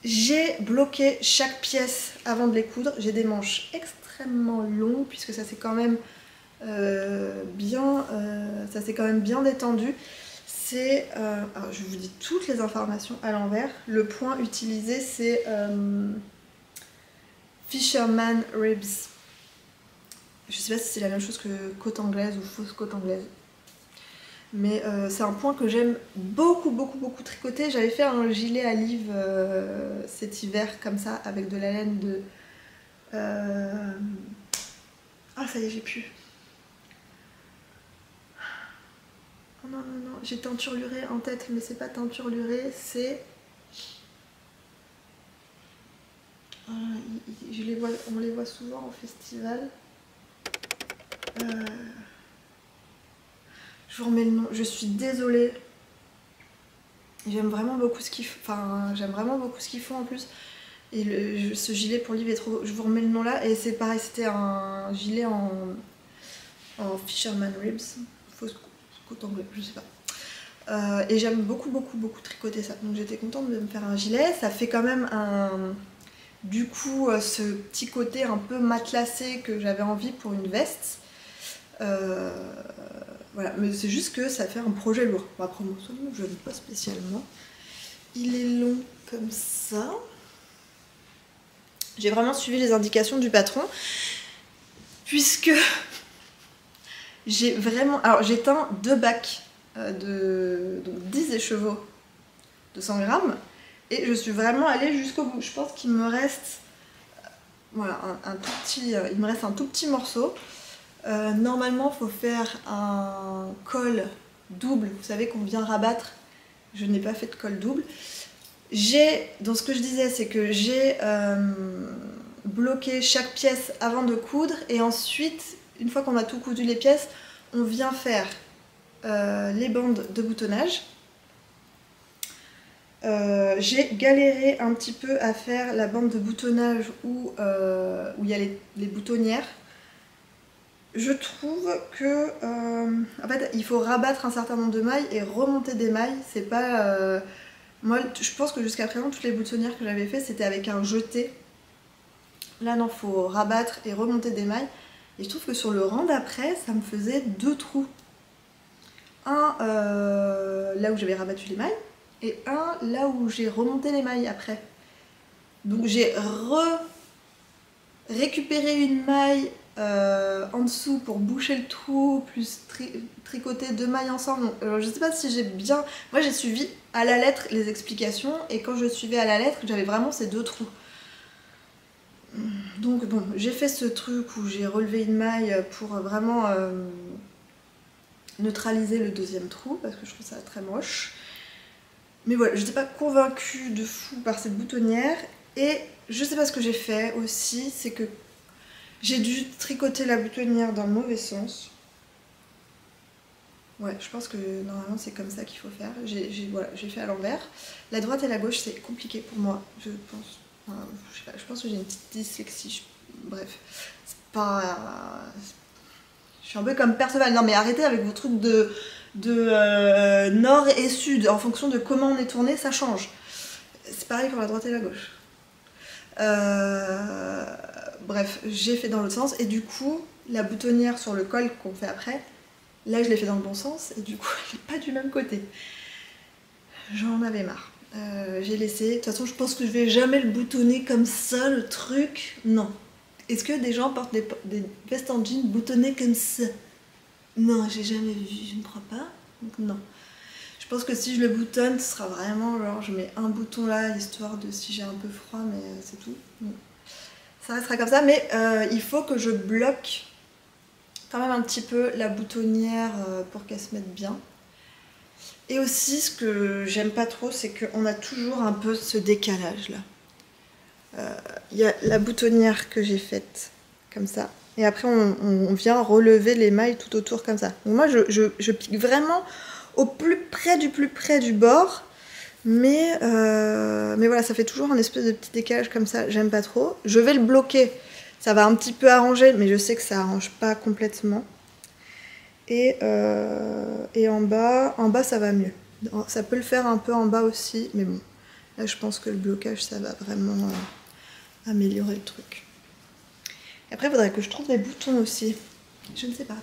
j'ai bloqué chaque pièce avant de les coudre. J'ai des manches extrêmement longues, puisque ça s'est quand même bien détendu. Alors je vous dis toutes les informations à l'envers. Le point utilisé, c'est Fisherman Ribs. Je sais pas si c'est la même chose que côte anglaise ou fausse côte anglaise. Mais c'est un point que j'aime beaucoup tricoter. J'avais fait un gilet à Liv cet hiver comme ça, avec de la laine de... Ah ça y est, j'ai plus. Oh non, j'ai teinturluré en tête, mais c'est pas teinturluré, c'est... on les voit souvent au festival. Je vous remets le nom, je suis désolée. J'aime vraiment beaucoup ce qu'ils font, en plus. Et ce gilet pour Liv est trop beau. Je vous remets le nom là, et c'est pareil, c'était un gilet en Fisherman Ribs. Fausse côte anglaise, je sais pas. Et j'aime beaucoup tricoter ça. Donc j'étais contente de me faire un gilet. Ça fait quand même du coup ce petit côté un peu matelassé que j'avais envie pour une veste. Voilà, mais c'est juste que ça fait un projet lourd. Bon, après moi, je n'aime pas spécialement. Il est long comme ça. J'ai vraiment suivi les indications du patron, puisque j'ai vraiment... Alors j'ai teint 2 bacs donc 10 écheveaux de 100 grammes, et je suis vraiment allée jusqu'au bout. Je pense qu'il me reste voilà, il me reste un tout petit morceau. Normalement il faut faire un col double, vous savez, qu'on vient rabattre. Je n'ai pas fait de col double. Donc ce que je disais, c'est que j'ai bloqué chaque pièce avant de coudre, et ensuite, une fois qu'on a tout coudu les pièces, on vient faire les bandes de boutonnage. J'ai galéré un petit peu à faire la bande de boutonnage où il y a les boutonnières. Je trouve que en fait, il faut rabattre un certain nombre de mailles et remonter des mailles. C'est pas moi, je pense que jusqu'à présent, toutes les boutonnières que j'avais fait, c'était avec un jeté. Là, non, faut rabattre et remonter des mailles. Et je trouve que sur le rang d'après, ça me faisait 2 trous. Un là où j'avais rabattu les mailles, et un là où j'ai remonté les mailles après. Donc j'ai récupéré une maille en dessous pour boucher le trou, plus tricoter 2 mailles ensemble. Donc, je sais pas si j'ai bien... Moi j'ai suivi à la lettre les explications, et quand je suivais à la lettre, j'avais vraiment ces 2 trous. Donc bon, j'ai fait ce truc où j'ai relevé une maille pour vraiment neutraliser le 2e trou, parce que je trouve ça très moche. Mais voilà, je n'étais pas convaincue de fou par cette boutonnière. Et je sais pas ce que j'ai fait aussi, c'est que j'ai dû tricoter la boutonnière dans le mauvais sens. Ouais, je pense que normalement c'est comme ça qu'il faut faire. Voilà, j'ai fait à l'envers. La droite et la gauche, c'est compliqué pour moi, je pense. Enfin, je sais pas, je pense que j'ai une petite dyslexie. Bref, c'est pas... Je suis un peu comme Perceval. Non mais arrêtez avec vos trucs de nord et sud. En fonction de comment on est tourné, ça change. C'est pareil pour la droite et la gauche. Bref, j'ai fait dans l'autre sens, et du coup, la boutonnière sur le col qu'on fait après, là je l'ai fait dans le bon sens, et du coup, elle n'est pas du même côté. J'en avais marre. J'ai laissé. De toute façon, je pense que je vais jamais le boutonner comme ça, le truc. Non. Est-ce que des gens portent des vestes en jean boutonnées comme ça? Non, j'ai jamais vu, je ne crois pas. Donc non. Je pense que si je le boutonne, ce sera vraiment genre je mets un bouton là, histoire de si j'ai un peu froid, mais c'est tout. Donc, ça restera comme ça, mais il faut que je bloque quand même un petit peu la boutonnière pour qu'elle se mette bien. Et aussi, ce que j'aime pas trop, c'est qu'on a toujours un peu ce décalage là. Il y a la boutonnière que j'ai faite comme ça, Et après on vient relever les mailles tout autour comme ça. Donc moi je pique vraiment au plus près du bord. Mais voilà, ça fait toujours un espèce de petit décalage comme ça, j'aime pas trop. Je vais le bloquer, ça va un petit peu arranger, mais je sais que ça arrange pas complètement. Et en bas ça va mieux. Ça peut le faire un peu en bas aussi, mais bon, là je pense que le blocage ça va vraiment améliorer le truc. Et après il faudrait que je trouve des boutons aussi, je ne sais pas.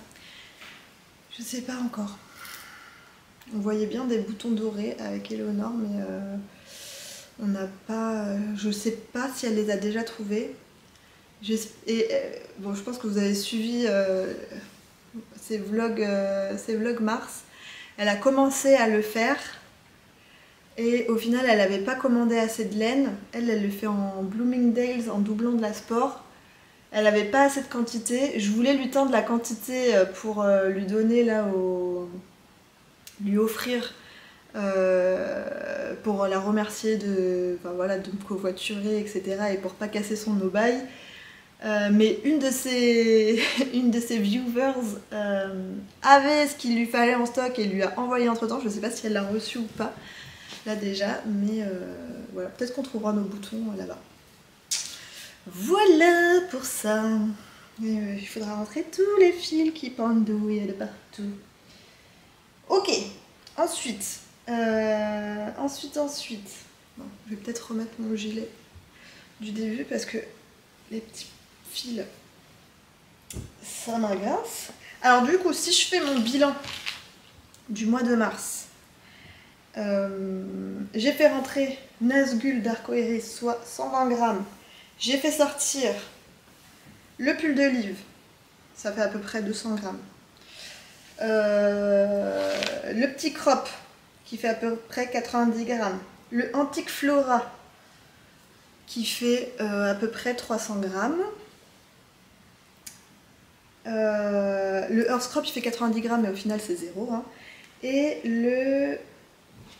Je sais pas encore. On voyait bien des boutons dorés avec Eleonore, mais on n'a pas. Je sais pas si elle les a déjà trouvés. Bon, je pense que vous avez suivi ses vlogs Mars. Elle a commencé à le faire et au final, elle n'avait pas commandé assez de laine. Elle le fait en Bloomingdale's en doublant de la sport. Elle n'avait pas assez de quantité. Je voulais lui tendre la quantité pour lui donner là lui offrir pour la remercier de me covoiturer, etc. et pour pas casser son no-buy. Mais une de ses viewers avait ce qu'il lui fallait en stock et lui a envoyé entre temps. Je sais pas si elle l'a reçu ou pas là déjà, mais voilà, peut-être qu'on trouvera nos boutons là-bas. Voilà pour ça. Il faudra rentrer tous les fils qui pendouillent de partout. Ok, ensuite. Bon, je vais peut-être remettre mon gilet du début parce que les petits fils, ça m'agace. Alors du coup, si je fais mon bilan du mois de mars, j'ai fait rentrer Nazgul d'Arcoiris, soit 120 grammes. J'ai fait sortir le pull de Liv, ça fait à peu près 200 grammes. Le petit crop, qui fait à peu près 90 grammes. Le Antique Flora, qui fait à peu près 300 grammes. Le Earth Crop, il fait 90 grammes, mais au final, c'est 0. Hein. Et le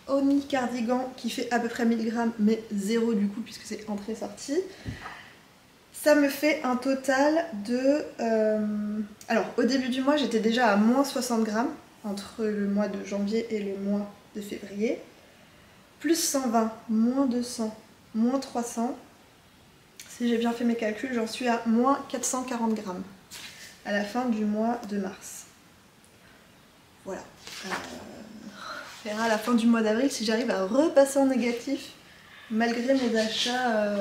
Oni Cardigan, qui fait à peu près 1000 grammes, mais 0 du coup, puisque c'est entrée-sortie. Ça me fait un total de... Alors, au début du mois, j'étais déjà à moins 60 grammes, entre le mois de janvier et le mois de février. Plus 120, moins 200, moins 300. Si j'ai bien fait mes calculs, j'en suis à moins 440 grammes à la fin du mois de mars. Voilà. On verra à la fin du mois d'avril si j'arrive à repasser en négatif malgré mes achats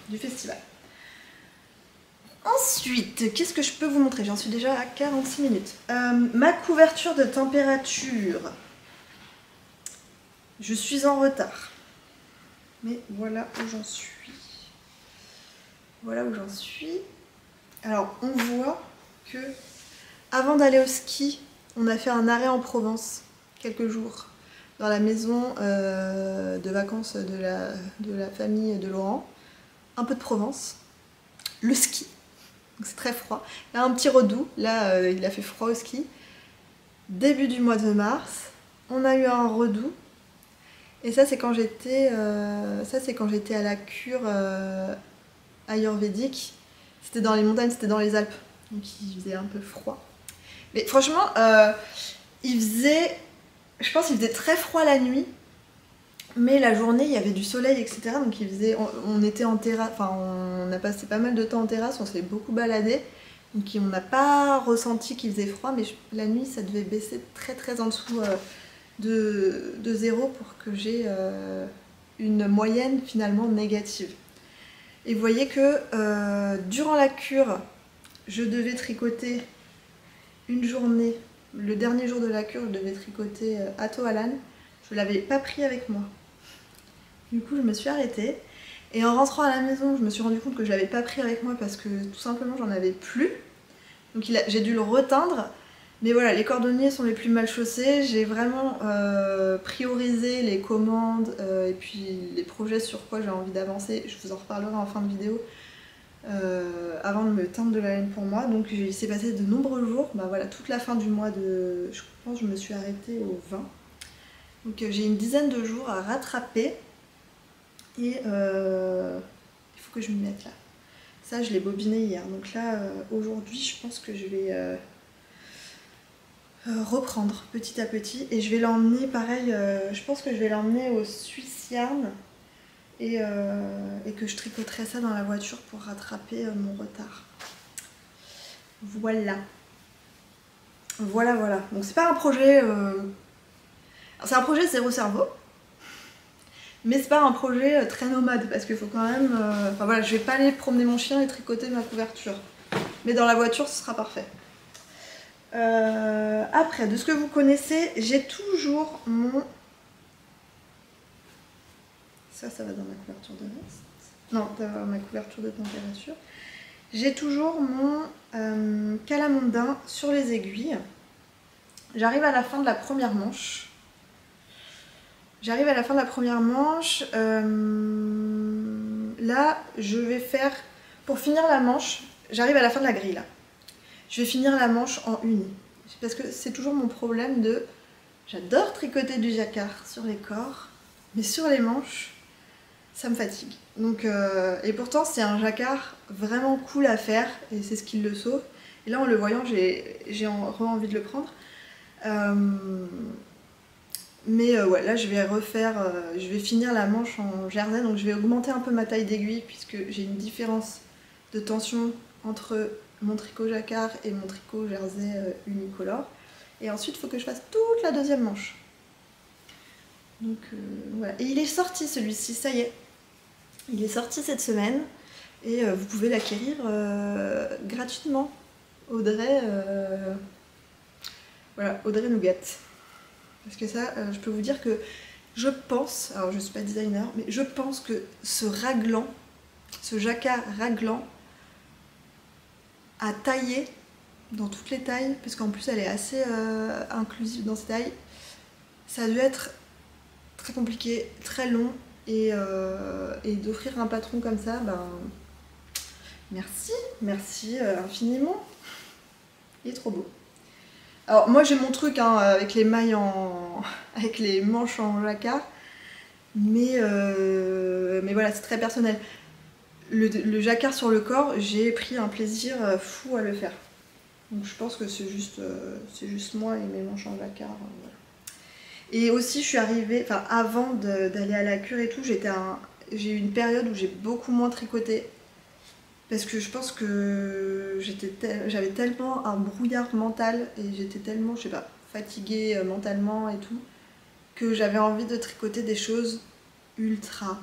du festival. Ensuite, qu'est-ce que je peux vous montrer? J'en suis déjà à 46 minutes. Ma couverture de température. Je suis en retard. Mais voilà où j'en suis. Voilà où j'en suis. Alors, on voit que avant d'aller au ski, on a fait un arrêt en Provence, quelques jours, dans la maison de vacances de la famille de Laurent. Un peu de Provence. Le ski. C'est très froid. Là, un petit redout. Là, il a fait froid au ski. Début du mois de mars, on a eu un redout. Et ça, c'est quand j'étais à la cure ayurvédique. C'était dans les montagnes, c'était dans les Alpes. Donc il faisait un peu froid. Mais franchement, je pense qu'il faisait très froid la nuit. Mais la journée, il y avait du soleil, etc. Donc on était en terrasse, enfin on a passé pas mal de temps en terrasse, on s'est beaucoup baladé. Donc on n'a pas ressenti qu'il faisait froid, mais la nuit, ça devait baisser très très en dessous de 0 pour que j'ai une moyenne finalement négative. Et vous voyez que durant la cure, je devais tricoter une journée, le dernier jour de la cure, je devais tricoter Ato Alan. Je ne l'avais pas pris avec moi. Du coup, je me suis arrêtée. Et en rentrant à la maison, je me suis rendu compte que je ne l'avais pas pris avec moi parce que tout simplement, j'en avais plus. Donc j'ai dû le reteindre. Mais voilà, les cordonniers sont les plus mal chaussés. J'ai vraiment priorisé les commandes et puis les projets sur quoi j'ai envie d'avancer. Je vous en reparlerai en fin de vidéo. Avant de me teindre de la laine pour moi. Donc il s'est passé de nombreux jours. Bah voilà, toute la fin du mois de... Je pense que je me suis arrêtée au 20. Donc j'ai une dizaine de jours à rattraper. Et il faut que je m'y mette là. Ça, je l'ai bobiné hier. Donc là, aujourd'hui, je pense que je vais reprendre petit à petit. Et je vais l'emmener, pareil, je pense que je vais l'emmener au Swiss Yarn. Et que je tricoterai ça dans la voiture pour rattraper mon retard. Voilà. Voilà, voilà. Donc c'est pas un projet... C'est un projet zéro cerveau. Mais c'est pas un projet très nomade parce qu'il faut quand même... Enfin voilà, je vais pas aller promener mon chien et tricoter ma couverture. Mais dans la voiture, ce sera parfait. Après, de ce que vous connaissez, j'ai toujours mon... Ça va dans ma couverture de reste. Non, dans ma couverture de température. J'ai toujours mon calamondin sur les aiguilles. J'arrive à la fin de la première manche. Là, je vais faire... Pour finir la manche, j'arrive à la fin de la grille là. Je vais finir la manche en une. Parce que c'est toujours mon problème de... J'adore tricoter du jacquard sur les corps, mais sur les manches, ça me fatigue. Donc, et pourtant, c'est un jacquard vraiment cool à faire, et c'est ce qui le sauve. Et là, en le voyant, j'ai envie de le prendre. Mais ouais, là, je vais refaire... je vais finir la manche en jersey, donc je vais augmenter un peu ma taille d'aiguille, puisque j'ai une différence de tension entre mon tricot jacquard et mon tricot jersey unicolore. Et ensuite, il faut que je fasse toute la deuxième manche. Donc voilà. Et il est sorti celui-ci, ça y est. Il est sorti cette semaine. Et vous pouvez l'acquérir gratuitement. Audrey, voilà, Audrey Nougat. Parce que ça, je peux vous dire que je pense, alors je ne suis pas designer, mais je pense que ce raglan, ce jacquard raglan, à tailler dans toutes les tailles, parce qu'en plus elle est assez inclusive dans ses tailles, ça a dû être très compliqué, très long, et d'offrir un patron comme ça, ben merci infiniment, il est trop beau. Alors moi j'ai mon truc hein, avec les mailles avec les manches en jacquard, mais voilà, c'est très personnel. Le jacquard sur le corps, j'ai pris un plaisir fou à le faire. Donc je pense que c'est juste moi et mes manches en jacquard. Voilà. Et aussi je suis arrivée, enfin avant d'aller à la cure et tout, j'ai eu une période où j'ai beaucoup moins tricoté. Parce que je pense que j'avais tellement un brouillard mental et j'étais tellement, je sais pas, fatiguée mentalement et tout, que j'avais envie de tricoter des choses ultra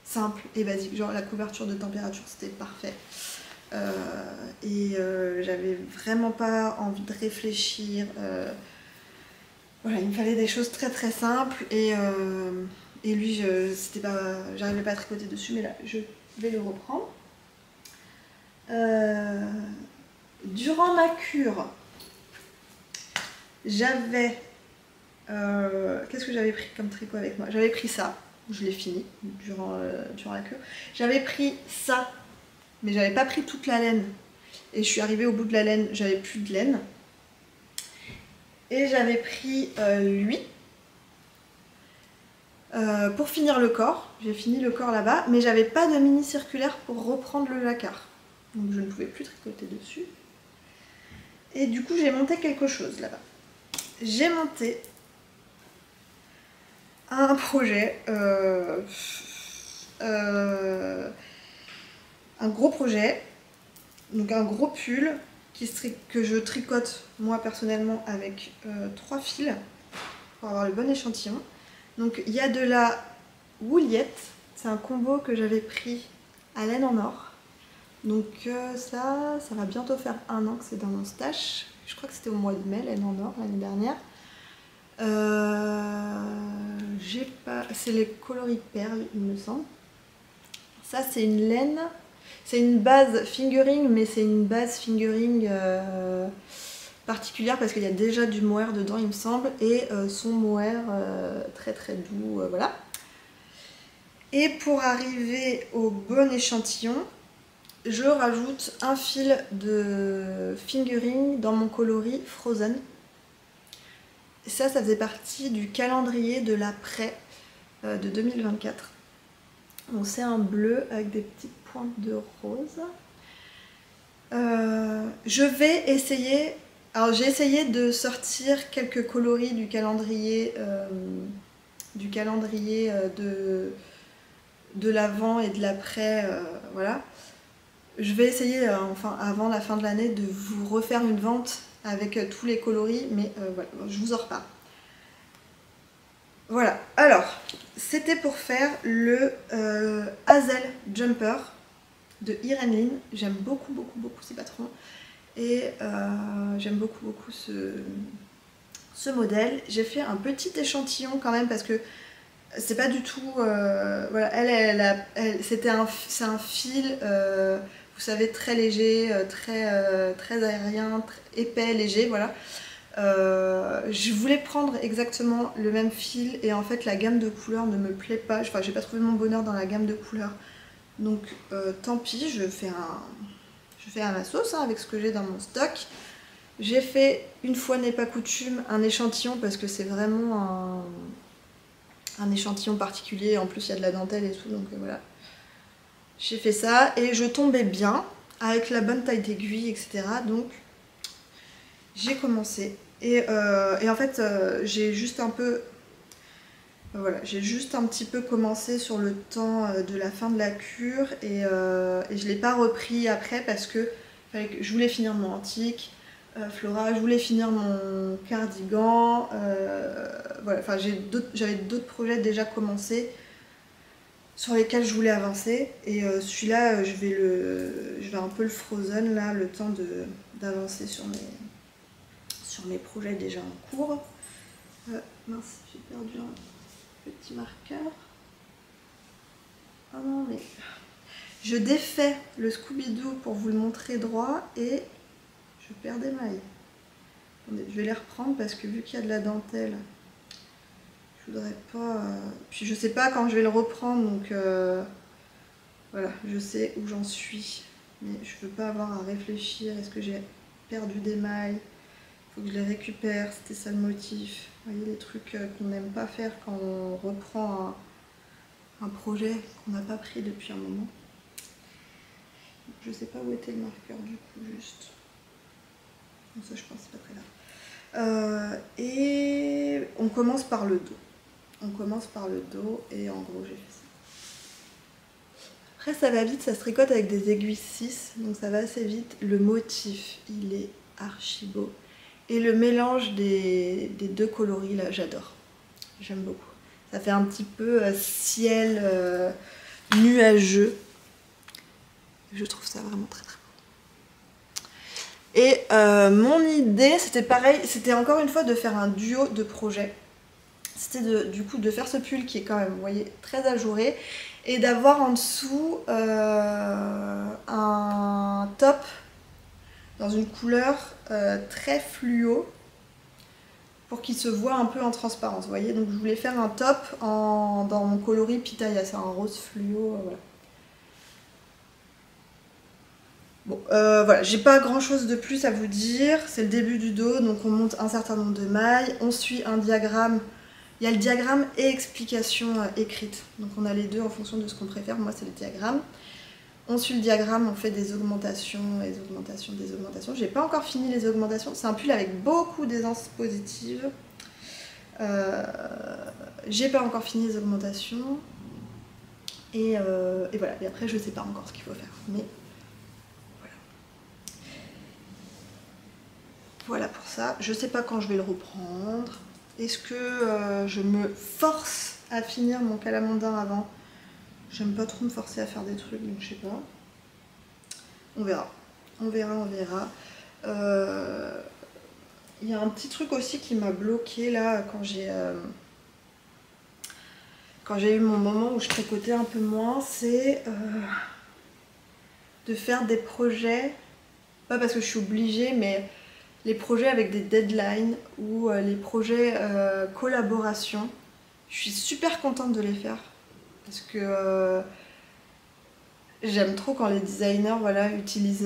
simples et basiques. Genre la couverture de température, c'était parfait. J'avais vraiment pas envie de réfléchir. Voilà, il me fallait des choses très très simples et lui, j'arrivais pas à tricoter dessus, mais là, je vais le reprendre. Durant ma cure, j'avais... qu'est-ce que j'avais pris comme tricot avec moi? J'avais pris ça, je l'ai fini durant la cure. J'avais pris ça, mais j'avais pas pris toute la laine. Et je suis arrivée au bout de la laine, j'avais plus de laine. Et j'avais pris lui. Pour finir le corps, j'ai fini le corps là-bas, mais j'avais pas de mini circulaire pour reprendre le jacquard. Donc je ne pouvais plus tricoter dessus. Et du coup j'ai monté quelque chose là-bas. J'ai monté un projet, un gros projet, donc un gros pull que je tricote moi personnellement avec 3 fils pour avoir le bon échantillon. Donc il y a de la wouliette, c'est un combo que j'avais pris à laine en or. Donc ça va bientôt faire 1 an que c'est dans mon stash. Je crois que c'était au mois de mai, laine en or, l'année dernière. C'est les coloris perles, il me semble. Ça c'est une laine, c'est une base fingering, mais c'est une base fingering particulière parce qu'il y a déjà du mohair dedans, il me semble, et son mohair très très doux, voilà. Et pour arriver au bon échantillon, je rajoute un fil de fingering dans mon coloris Frozen. Et ça faisait partie du calendrier de l'après de 2024. Donc c'est un bleu avec des petites pointe de rose. Je vais essayer... Alors j'ai essayé de sortir quelques coloris du calendrier de l'avant et de l'après, voilà. Je vais essayer, enfin avant la fin de l'année, de vous refaire une vente avec tous les coloris, mais voilà, je vous en reparle. Voilà, alors, c'était pour faire le Hazel Jumper de Irene Lin. J'aime beaucoup, beaucoup, beaucoup ces patrons. Et j'aime beaucoup, beaucoup ce modèle. J'ai fait un petit échantillon quand même parce que c'est pas du tout... voilà, c'est un fil, vous savez, très léger, très aérien, très épais, léger, voilà. Je voulais prendre exactement le même fil et en fait la gamme de couleurs ne me plaît pas. Enfin, j'ai pas trouvé mon bonheur dans la gamme de couleurs. Donc tant pis, je fais à ma sauce hein, avec ce que j'ai dans mon stock. J'ai fait, une fois n'est pas coutume, un échantillon parce que c'est vraiment un échantillon particulier. En plus il y a de la dentelle et tout, donc voilà. J'ai fait ça et je tombais bien avec la bonne taille d'aiguille, etc. Donc j'ai commencé et en fait j'ai juste un peu voilà, j'ai juste un petit peu commencé sur le temps de la fin de la cure et je l'ai pas repris après parce que je voulais finir mon antique Flora, je voulais finir mon cardigan, voilà, enfin j'avais d'autres projets déjà commencés sur lesquels je voulais avancer et celui-là je vais un peu le frozen là, le temps d'avancer sur mes projets déjà en cours. Mince, j'ai perdu un petit marqueur. Ah non mais... Je défais le Scooby-Doo pour vous le montrer droit et je perds des mailles. Attendez, je vais les reprendre parce que vu qu'il y a de la dentelle, je voudrais pas... Puis je sais pas quand je vais le reprendre donc voilà, je sais où j'en suis. Mais je veux pas avoir à réfléchir, est-ce que j'ai perdu des mailles? Faut que je les récupère, c'était ça le motif. Vous voyez les trucs qu'on n'aime pas faire quand on reprend un projet qu'on n'a pas pris depuis un moment. Je sais pas où était le marqueur du coup juste. Bon, ça je pense c'est pas très là. Et on commence par le dos. On commence par le dos et en gros j'ai fait ça. Après ça va vite, ça se tricote avec des aiguilles 6, donc ça va assez vite. Le motif il est archi beau. Et le mélange des deux coloris là, j'adore. J'aime beaucoup. Ça fait un petit peu ciel nuageux. Je trouve ça vraiment très très beau. Et mon idée, c'était pareil, c'était encore une fois de faire un duo de projets. C'était du coup de faire ce pull qui est quand même, vous voyez, très ajouré. Et d'avoir en dessous un top dans une couleur très fluo pour qu'il se voit un peu en transparence, vous voyez. Donc je voulais faire un top dans mon coloris Pitaya, c'est un rose fluo, voilà. Bon, voilà, j'ai pas grand chose de plus à vous dire, c'est le début du dos, donc on monte un certain nombre de mailles, on suit un diagramme, il y a le diagramme et explication écrite, donc on a les deux en fonction de ce qu'on préfère, moi c'est le diagramme. On suit le diagramme, on fait des augmentations, des augmentations, des augmentations. J'ai pas encore fini les augmentations. C'est un pull avec beaucoup d'aisance positive. J'ai pas encore fini les augmentations. Et voilà. Et après, je sais pas encore ce qu'il faut faire. Mais voilà. Voilà pour ça. Je sais pas quand je vais le reprendre. Est-ce que je me force à finir mon calamandin avant ? J'aime pas trop me forcer à faire des trucs, donc je sais pas. On verra. On verra, on verra. Il y a un petit truc aussi qui m'a bloqué là quand j'ai eu mon moment où je tricotais un peu moins, c'est de faire des projets, pas parce que je suis obligée, mais les projets avec des deadlines ou les projets collaboration. Je suis super contente de les faire. Parce que j'aime trop quand les designers voilà, utilisent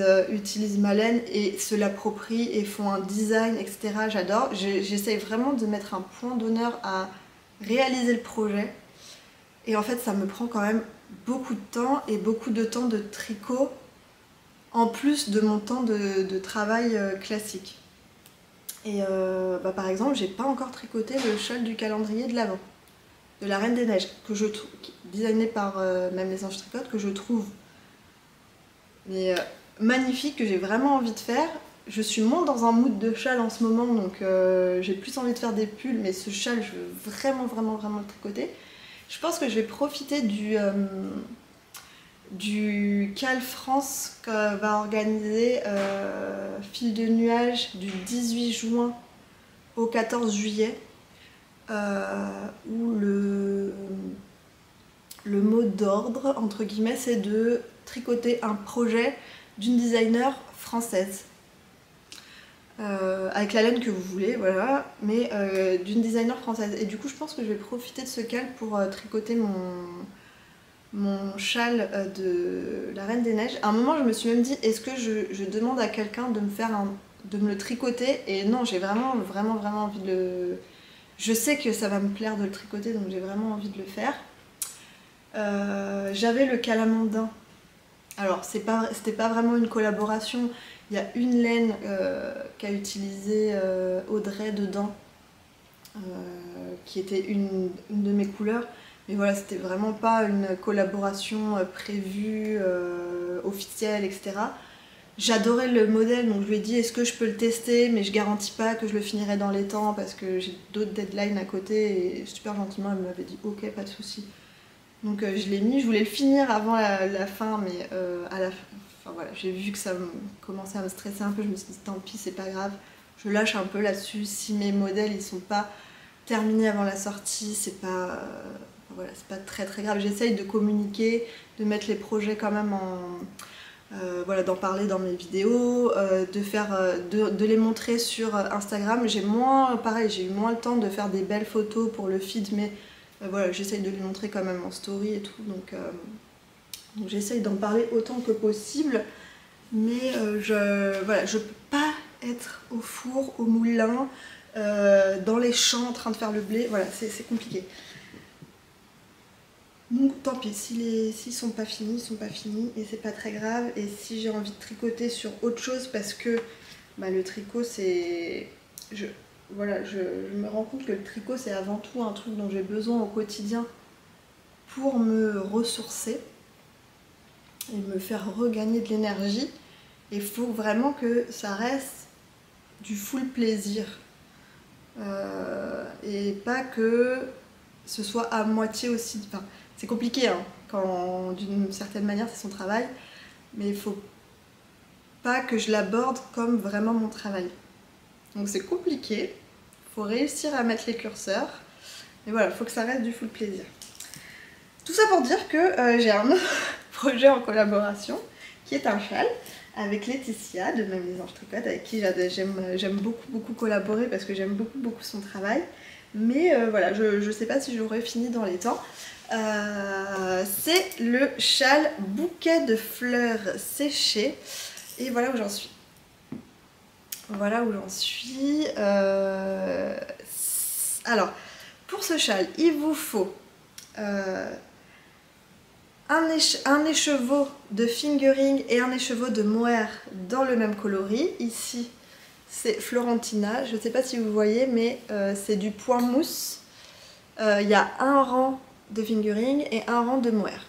ma laine et se l'approprient et font un design, etc. J'adore. J'essaye vraiment de mettre un point d'honneur à réaliser le projet. Et en fait ça me prend quand même beaucoup de temps et beaucoup de temps de tricot en plus de mon temps de travail classique. Et par exemple, j'ai pas encore tricoté le châle du calendrier de l'Avent, de la Reine des Neiges, que je trouve, designé par Même les Anges Tricotent, que je trouve magnifique, que j'ai vraiment envie de faire. Je suis moins dans un mood de châle en ce moment, donc j'ai plus envie de faire des pulls, mais ce châle, je veux vraiment le tricoter. Je pense que je vais profiter du Cal France que va organiser Fil de Nuages du 18 juin au 14 juillet, où le mot d'ordre, entre guillemets, c'est de tricoter un projet d'une designer française. Avec la laine que vous voulez, voilà, mais d'une designer française. Et du coup, je pense que je vais profiter de ce cal pour tricoter mon châle de la Reine des Neiges. À un moment, je me suis même dit, est-ce que je demande à quelqu'un de me le tricoter? Et non, j'ai vraiment envie de le... Je sais que ça va me plaire de le tricoter, donc j'ai vraiment envie de le faire. J'avais le calamandin. Alors, c'était pas vraiment une collaboration. Il y a une laine qu'a utilisée Audrey dedans, qui était une de mes couleurs. Mais voilà, c'était vraiment pas une collaboration prévue, officielle, etc. J'adorais le modèle, donc je lui ai dit est-ce que je peux le tester, mais je garantis pas que je le finirai dans les temps parce que j'ai d'autres deadlines à côté. Et super gentiment, elle m'avait dit ok, pas de souci. Donc je l'ai mis, je voulais le finir avant la fin, mais à la fin, enfin, voilà, j'ai vu que ça commençait à me stresser un peu, je me suis dit tant pis, c'est pas grave, je lâche un peu là-dessus. Si mes modèles ils sont pas terminés avant la sortie, c'est pas, voilà, c'est pas très grave. J'essaye de communiquer, de mettre les projets quand même voilà, d'en parler dans mes vidéos, de les montrer sur Instagram. J'ai eu moins le temps de faire des belles photos pour le feed, mais voilà, j'essaye de les montrer quand même en story et tout, donc j'essaye d'en parler autant que possible, mais voilà, je peux pas être au four, au moulin, dans les champs en train de faire le blé, voilà, c'est compliqué. Donc tant pis, s'ils sont pas finis, ils sont pas finis, et c'est pas très grave. Et si j'ai envie de tricoter sur autre chose, parce que le tricot c'est... Voilà, je me rends compte que le tricot c'est avant tout un truc dont j'ai besoin au quotidien pour me ressourcer et me faire regagner de l'énergie. Il faut vraiment que ça reste du full plaisir et pas que ce soit à moitié aussi... Enfin, c'est compliqué hein, quand d'une certaine manière c'est son travail, mais il faut pas que je l'aborde comme vraiment mon travail. Donc c'est compliqué. Faut réussir à mettre les curseurs. Mais voilà, il faut que ça reste du full plaisir. Tout ça pour dire que j'ai un autre projet en collaboration, qui est un châle, avec Laetitia, de Même les Anges Tricotent, avec qui j'aime beaucoup collaborer, parce que j'aime beaucoup son travail. Mais voilà, je sais pas si j'aurai fini dans les temps. C'est le châle bouquet de fleurs séchées. Et voilà où j'en suis. Voilà où j'en suis. Alors, pour ce châle, il vous faut un écheveau de fingering et un écheveau de mohair dans le même coloris. Ici, c'est Florentina. Je ne sais pas si vous voyez, mais c'est du point mousse. Il y a un rang de fingering et un rang de mohair.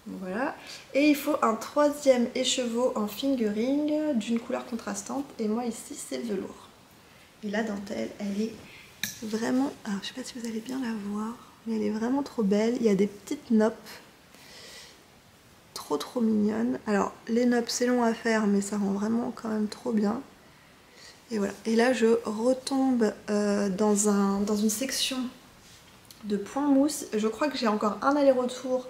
Voilà. Et il faut un troisième écheveau en fingering d'une couleur contrastante. Et moi ici c'est velours. Et la dentelle, elle est vraiment... Alors je sais pas si vous allez bien la voir, mais elle est vraiment trop belle. Il y a des petites noppes. Trop mignonnes. Alors les noppes c'est long à faire, mais ça rend vraiment quand même trop bien. Et voilà. Et là je retombe dans une section de point mousse. Je crois que j'ai encore un aller-retour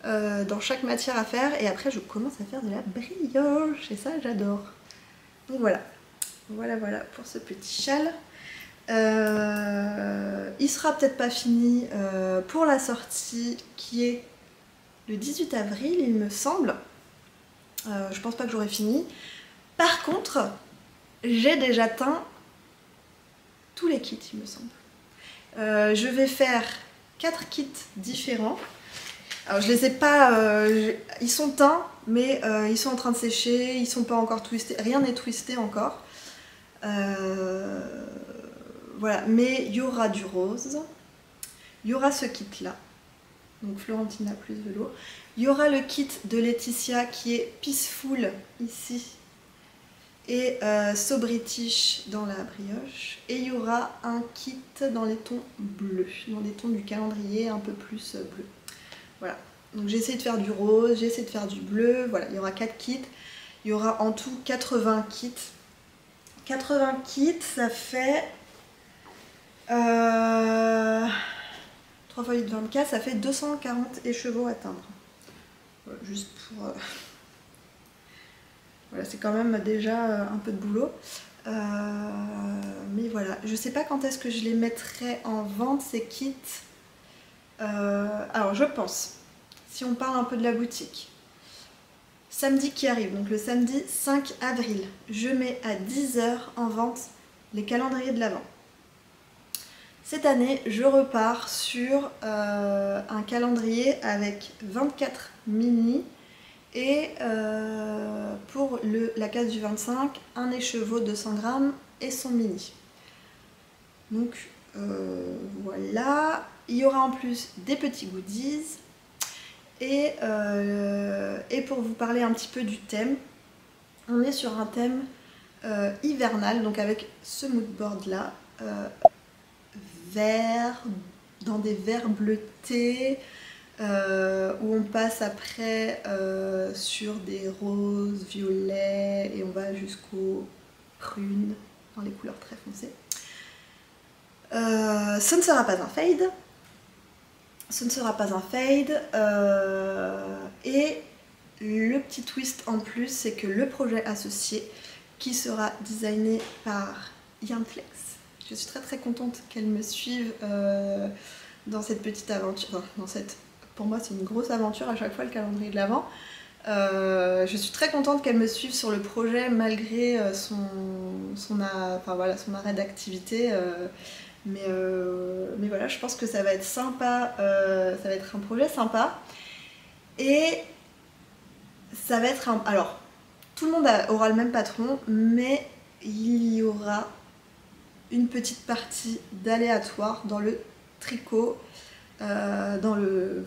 dans chaque matière à faire, et après je commence à faire de la brioche, et ça j'adore. Donc voilà pour ce petit châle. Il sera peut-être pas fini pour la sortie qui est le 18 avril il me semble. Je pense pas que j'aurai fini. Par contre j'ai déjà teint tous les kits il me semble. Je vais faire 4 kits différents. Alors je les ai pas, ils sont teints, mais ils sont en train de sécher, ils sont pas encore twistés, rien n'est twisté encore. Voilà, mais il y aura du rose, il y aura ce kit là, donc Florentina plus velours. Il y aura le kit de Laetitia qui est Peaceful ici et So British dans la brioche. Et il y aura un kit dans les tons bleus, dans les tons du calendrier un peu plus bleu. Voilà, donc j'ai essayé de faire du rose, j'ai essayé de faire du bleu, voilà, il y aura 4 kits. Il y aura en tout 80 kits. 80 kits, ça fait 3 fois 8, 24, ça fait 240 écheveaux à teindre. Voilà, juste pour... Voilà, c'est quand même déjà un peu de boulot. Mais voilà, je sais pas quand est-ce que je les mettrai en vente ces kits. Alors je pense, si on parle un peu de la boutique, samedi qui arrive, donc le samedi 5 avril, je mets à 10 h en vente les calendriers de l'Avent. Cette année, je repars sur un calendrier avec 24 mini et pour la case du 25, un écheveau de 100 grammes et son mini. Donc voilà, il y aura en plus des petits goodies et pour vous parler un petit peu du thème, on est sur un thème hivernal, donc avec ce mood board là. Vert, dans des verts bleutés, où on passe après sur des roses, violets, et on va jusqu'aux prunes, dans les couleurs très foncées. Ce ne sera pas un fade. Ce ne sera pas un fade. Et le petit twist en plus, c'est que le projet associé, qui sera designé par Yarnflex, je suis très très contente qu'elle me suive dans cette petite aventure. Enfin, pour moi, c'est une grosse aventure à chaque fois le calendrier de l'Avent. Je suis très contente qu'elle me suive sur le projet malgré son arrêt d'activité. Mais voilà, je pense que ça va être sympa. Ça va être un projet sympa. Et ça va être un... Alors, tout le monde aura le même patron, mais il y aura une petite partie d'aléatoire dans le tricot, dans le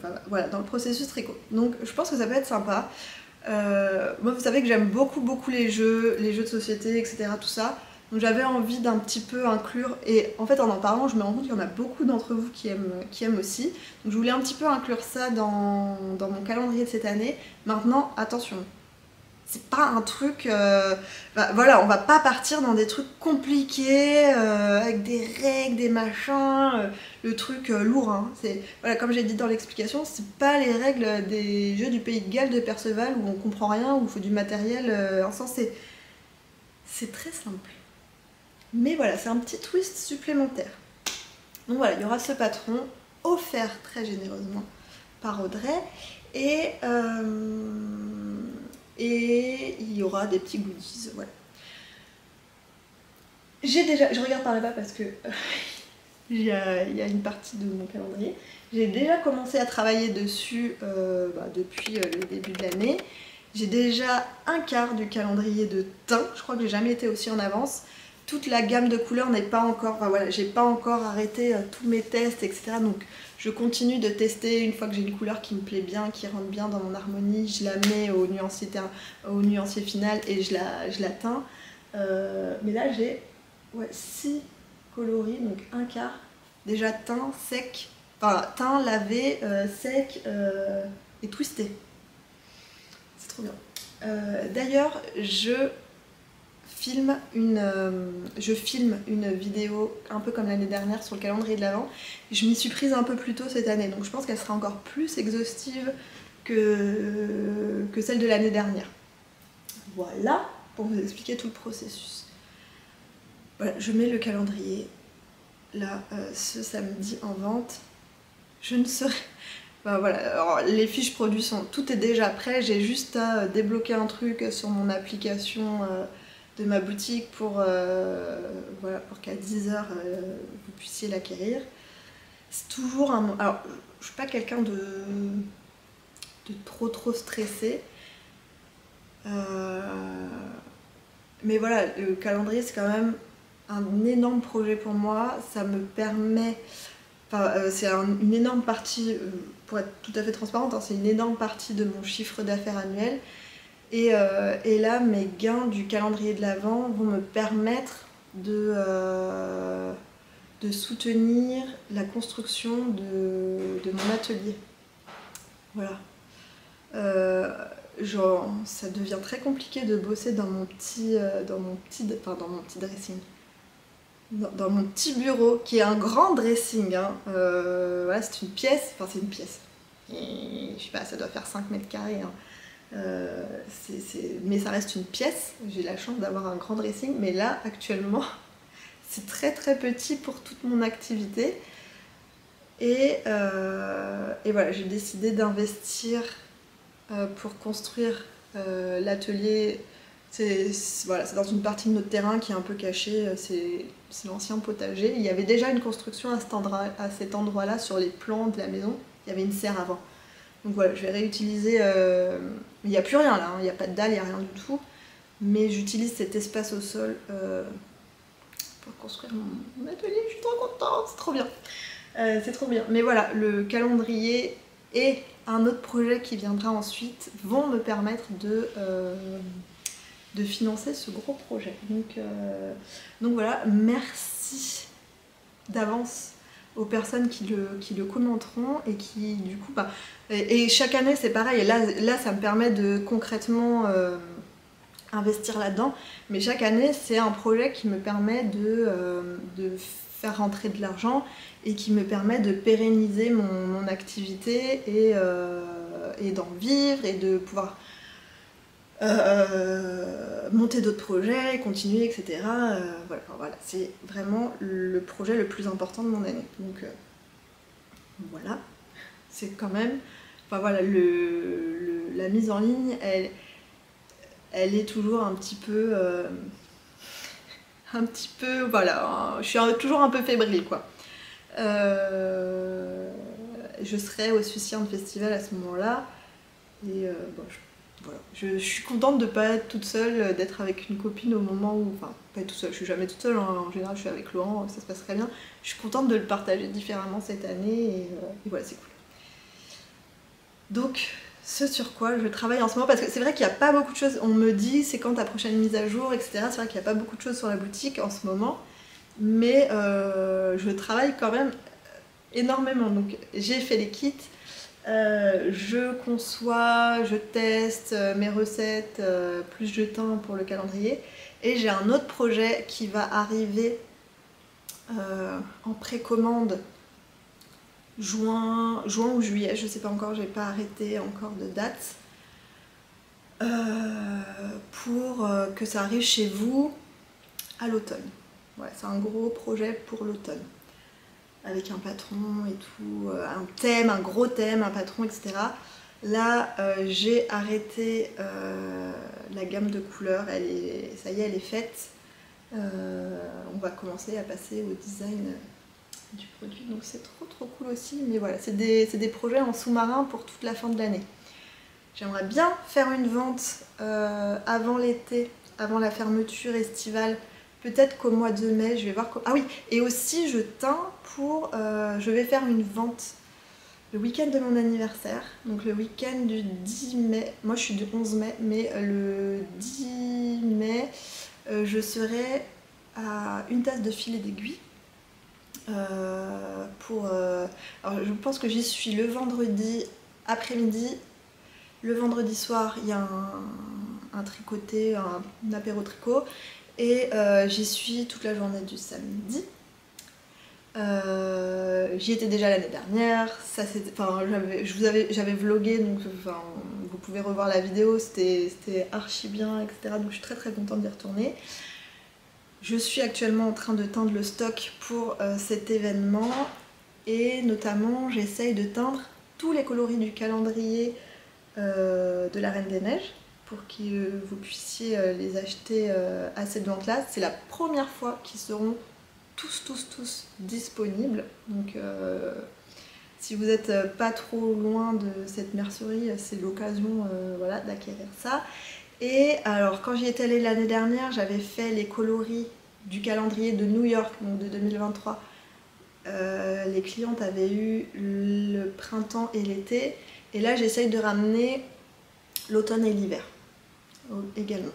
processus tricot. Donc je pense que ça peut être sympa. Moi vous savez que j'aime beaucoup les jeux de société, etc. tout ça. Donc j'avais envie d'un petit peu inclure, et en fait en parlant je me rends compte qu'il y en a beaucoup d'entre vous qui aiment aussi. Donc je voulais un petit peu inclure ça dans mon calendrier de cette année. Maintenant attention, c'est pas un truc... voilà, on va pas partir dans des trucs compliqués, avec des règles, des machins, le truc lourd. Hein. Voilà, comme j'ai dit dans l'explication, c'est pas les règles des jeux du Pays de Galles de Perceval où on comprend rien, où il faut du matériel insensé. C'est très simple. Mais voilà, c'est un petit twist supplémentaire. Donc voilà, il y aura ce patron, offert très généreusement par Audrey, et il y aura des petits goodies, voilà. Je regarde par là-bas parce que il y a une partie de mon calendrier. J'ai déjà commencé à travailler dessus depuis le début de l'année. J'ai déjà un quart du calendrier de teint, je crois que j'ai jamais été aussi en avance. Toute la gamme de couleurs n'est pas encore, j'ai pas encore arrêté tous mes tests, etc. Donc je continue de tester. Une fois que j'ai une couleur qui me plaît bien, qui rentre bien dans mon harmonie, je la mets au nuancier final et je la teins. Mais là j'ai 6 coloris, donc un quart. Déjà teint, sec, teint, lavé, sec et twisté. C'est trop bien. D'ailleurs, je filme une vidéo un peu comme l'année dernière sur le calendrier de l'Avent. Je m'y suis prise un peu plus tôt cette année, donc je pense qu'elle sera encore plus exhaustive que celle de l'année dernière. Voilà, pour vous expliquer tout le processus. Voilà, je mets le calendrier là ce samedi en vente. Je ne serai... voilà, alors, les fiches produits tout est déjà prêt, j'ai juste à débloquer un truc sur mon application de ma boutique pour qu'à 10 h vous puissiez l'acquérir. c'est toujours un... Alors, je suis pas quelqu'un de trop stressé. Mais voilà, le calendrier, c'est quand même un énorme projet pour moi. Ça me permet... Enfin, c'est une énorme partie, pour être tout à fait transparente, hein, c'est une énorme partie de mon chiffre d'affaires annuel. Et là, mes gains du calendrier de l'Avent vont me permettre de soutenir la construction de mon atelier. Voilà. Genre, ça devient très compliqué de bosser dans mon petit dressing. Dans mon petit bureau, qui est un grand dressing. Hein. Voilà, c'est une pièce, enfin c'est une pièce. Et, je sais pas, ça doit faire 5 mètres carrés. Hein. Mais ça reste une pièce. J'ai la chance d'avoir un grand dressing, mais là, actuellement, c'est très très petit pour toute mon activité. Et voilà, j'ai décidé d'investir pour construire l'atelier. C'est dans une partie de notre terrain qui est un peu cachée, c'est l'ancien potager. Il y avait déjà une construction à cet endroit-là, sur les plans de la maison. Il y avait une serre avant. Donc voilà, je vais réutiliser... il n'y a plus rien là, hein, il n'y a pas de dalle, il n'y a rien du tout. Mais j'utilise cet espace au sol pour construire mon atelier. Je suis trop contente, c'est trop bien. C'est trop bien. Mais voilà, le calendrier et un autre projet qui viendra ensuite vont me permettre de financer ce gros projet. Donc voilà, merci d'avance aux personnes qui le commenteront et qui du coup... et chaque année c'est pareil, et là ça me permet de concrètement investir là-dedans, mais chaque année c'est un projet qui me permet de faire rentrer de l'argent et qui me permet de pérenniser mon activité et d'en vivre et de pouvoir monter d'autres projets, continuer, etc. Voilà, c'est vraiment le projet le plus important de mon année. Donc voilà, c'est quand même... Enfin voilà, la mise en ligne, elle est toujours un petit peu... voilà, je suis toujours un peu fébrile, quoi. Je serai au Suician Festival à ce moment-là. Et voilà. Je suis contente de ne pas être toute seule, d'être avec une copine au moment où... Enfin, pas être toute seule, je suis jamais toute seule, hein. En général je suis avec Laurent, ça se passe très bien. Je suis contente de le partager différemment cette année et voilà, c'est cool. Donc, ce sur quoi je travaille en ce moment, parce que c'est vrai qu'il n'y a pas beaucoup de choses, on me dit c'est quand ta prochaine mise à jour, etc. C'est vrai qu'il n'y a pas beaucoup de choses sur la boutique en ce moment, mais je travaille quand même énormément. Donc j'ai fait les kits, je conçois, je teste mes recettes, plus je teins pour le calendrier, et j'ai un autre projet qui va arriver en précommande juin ou juillet, je sais pas encore, j'ai pas arrêté encore de date, pour que ça arrive chez vous à l'automne. Ouais, c'est un gros projet pour l'automne, avec un patron et tout, un thème, un gros thème, un patron, etc. Là, j'ai arrêté la gamme de couleurs, ça y est, elle est faite. On va commencer à passer au design du produit, donc c'est trop cool aussi. Mais voilà, c'est des projets en sous-marin pour toute la fin de l'année. J'aimerais bien faire une vente avant l'été, avant la fermeture estivale, peut-être qu'au mois de mai, je vais voir... Ah oui, et aussi je teins pour... je vais faire une vente le week-end de mon anniversaire, donc le week-end du 10 mai, moi je suis du 11 mai, mais le 10 mai, je serai à une tasse de filet d'aiguille. Alors je pense que j'y suis le vendredi après-midi. Le vendredi soir, il y a un tricoté, un apéro tricot, et j'y suis toute la journée du samedi. J'y étais déjà l'année dernière, j'avais vlogué, donc vous pouvez revoir la vidéo, c'était archi bien, etc. Donc je suis très contente d'y retourner. Je suis actuellement en train de teindre le stock pour cet événement, et notamment j'essaye de teindre tous les coloris du calendrier de la Reine des Neiges pour que vous puissiez les acheter à cette vente-là. C'est la première fois qu'ils seront tous disponibles. Donc si vous n'êtes pas trop loin de cette mercerie, c'est l'occasion voilà, d'acquérir ça. Et alors quand j'y étais allée l'année dernière, j'avais fait les coloris du calendrier de New York, donc de 2023. Les clientes avaient eu le printemps et l'été. Et là j'essaye de ramener l'automne et l'hiver également.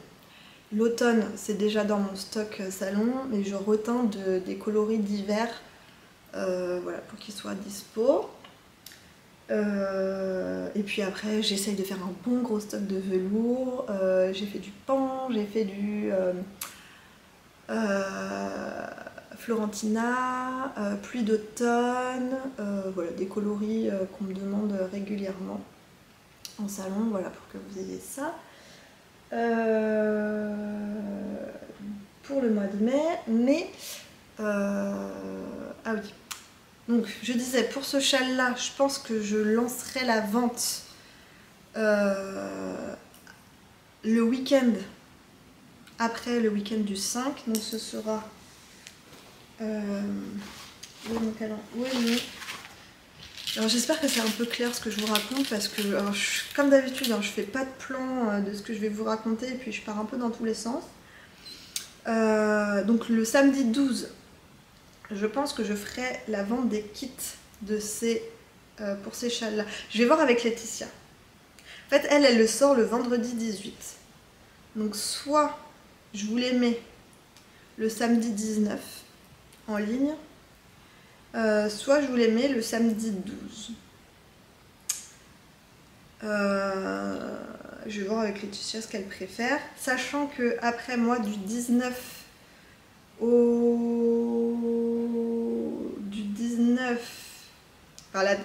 L'automne c'est déjà dans mon stock salon, mais je retins des coloris d'hiver voilà, pour qu'ils soient dispo. Et puis après j'essaye de faire un bon gros stock de velours. J'ai fait du pan, j'ai fait du Florentina, pluie d'automne, voilà, des coloris qu'on me demande régulièrement en salon, voilà, pour que vous ayez ça. Pour le mois de mai, ah oui, donc je disais, pour ce châle là, je pense que je lancerai la vente le week-end après le week-end du 5, donc ce sera où est mon calendrier? Alors j'espère que c'est un peu clair ce que je vous raconte, parce que alors, comme d'habitude je fais pas de plan de ce que je vais vous raconter, et puis je pars un peu dans tous les sens. Donc le samedi 12, je pense que je ferai la vente des kits de pour ces châles là. Je vais voir avec Laetitia. En fait elle le sort le vendredi 18. Donc soit je vous les mets le samedi 19 en ligne, soit je vous les mets le samedi 12. Je vais voir avec Laetitia ce qu'elle préfère, sachant que après moi du 19 enfin là,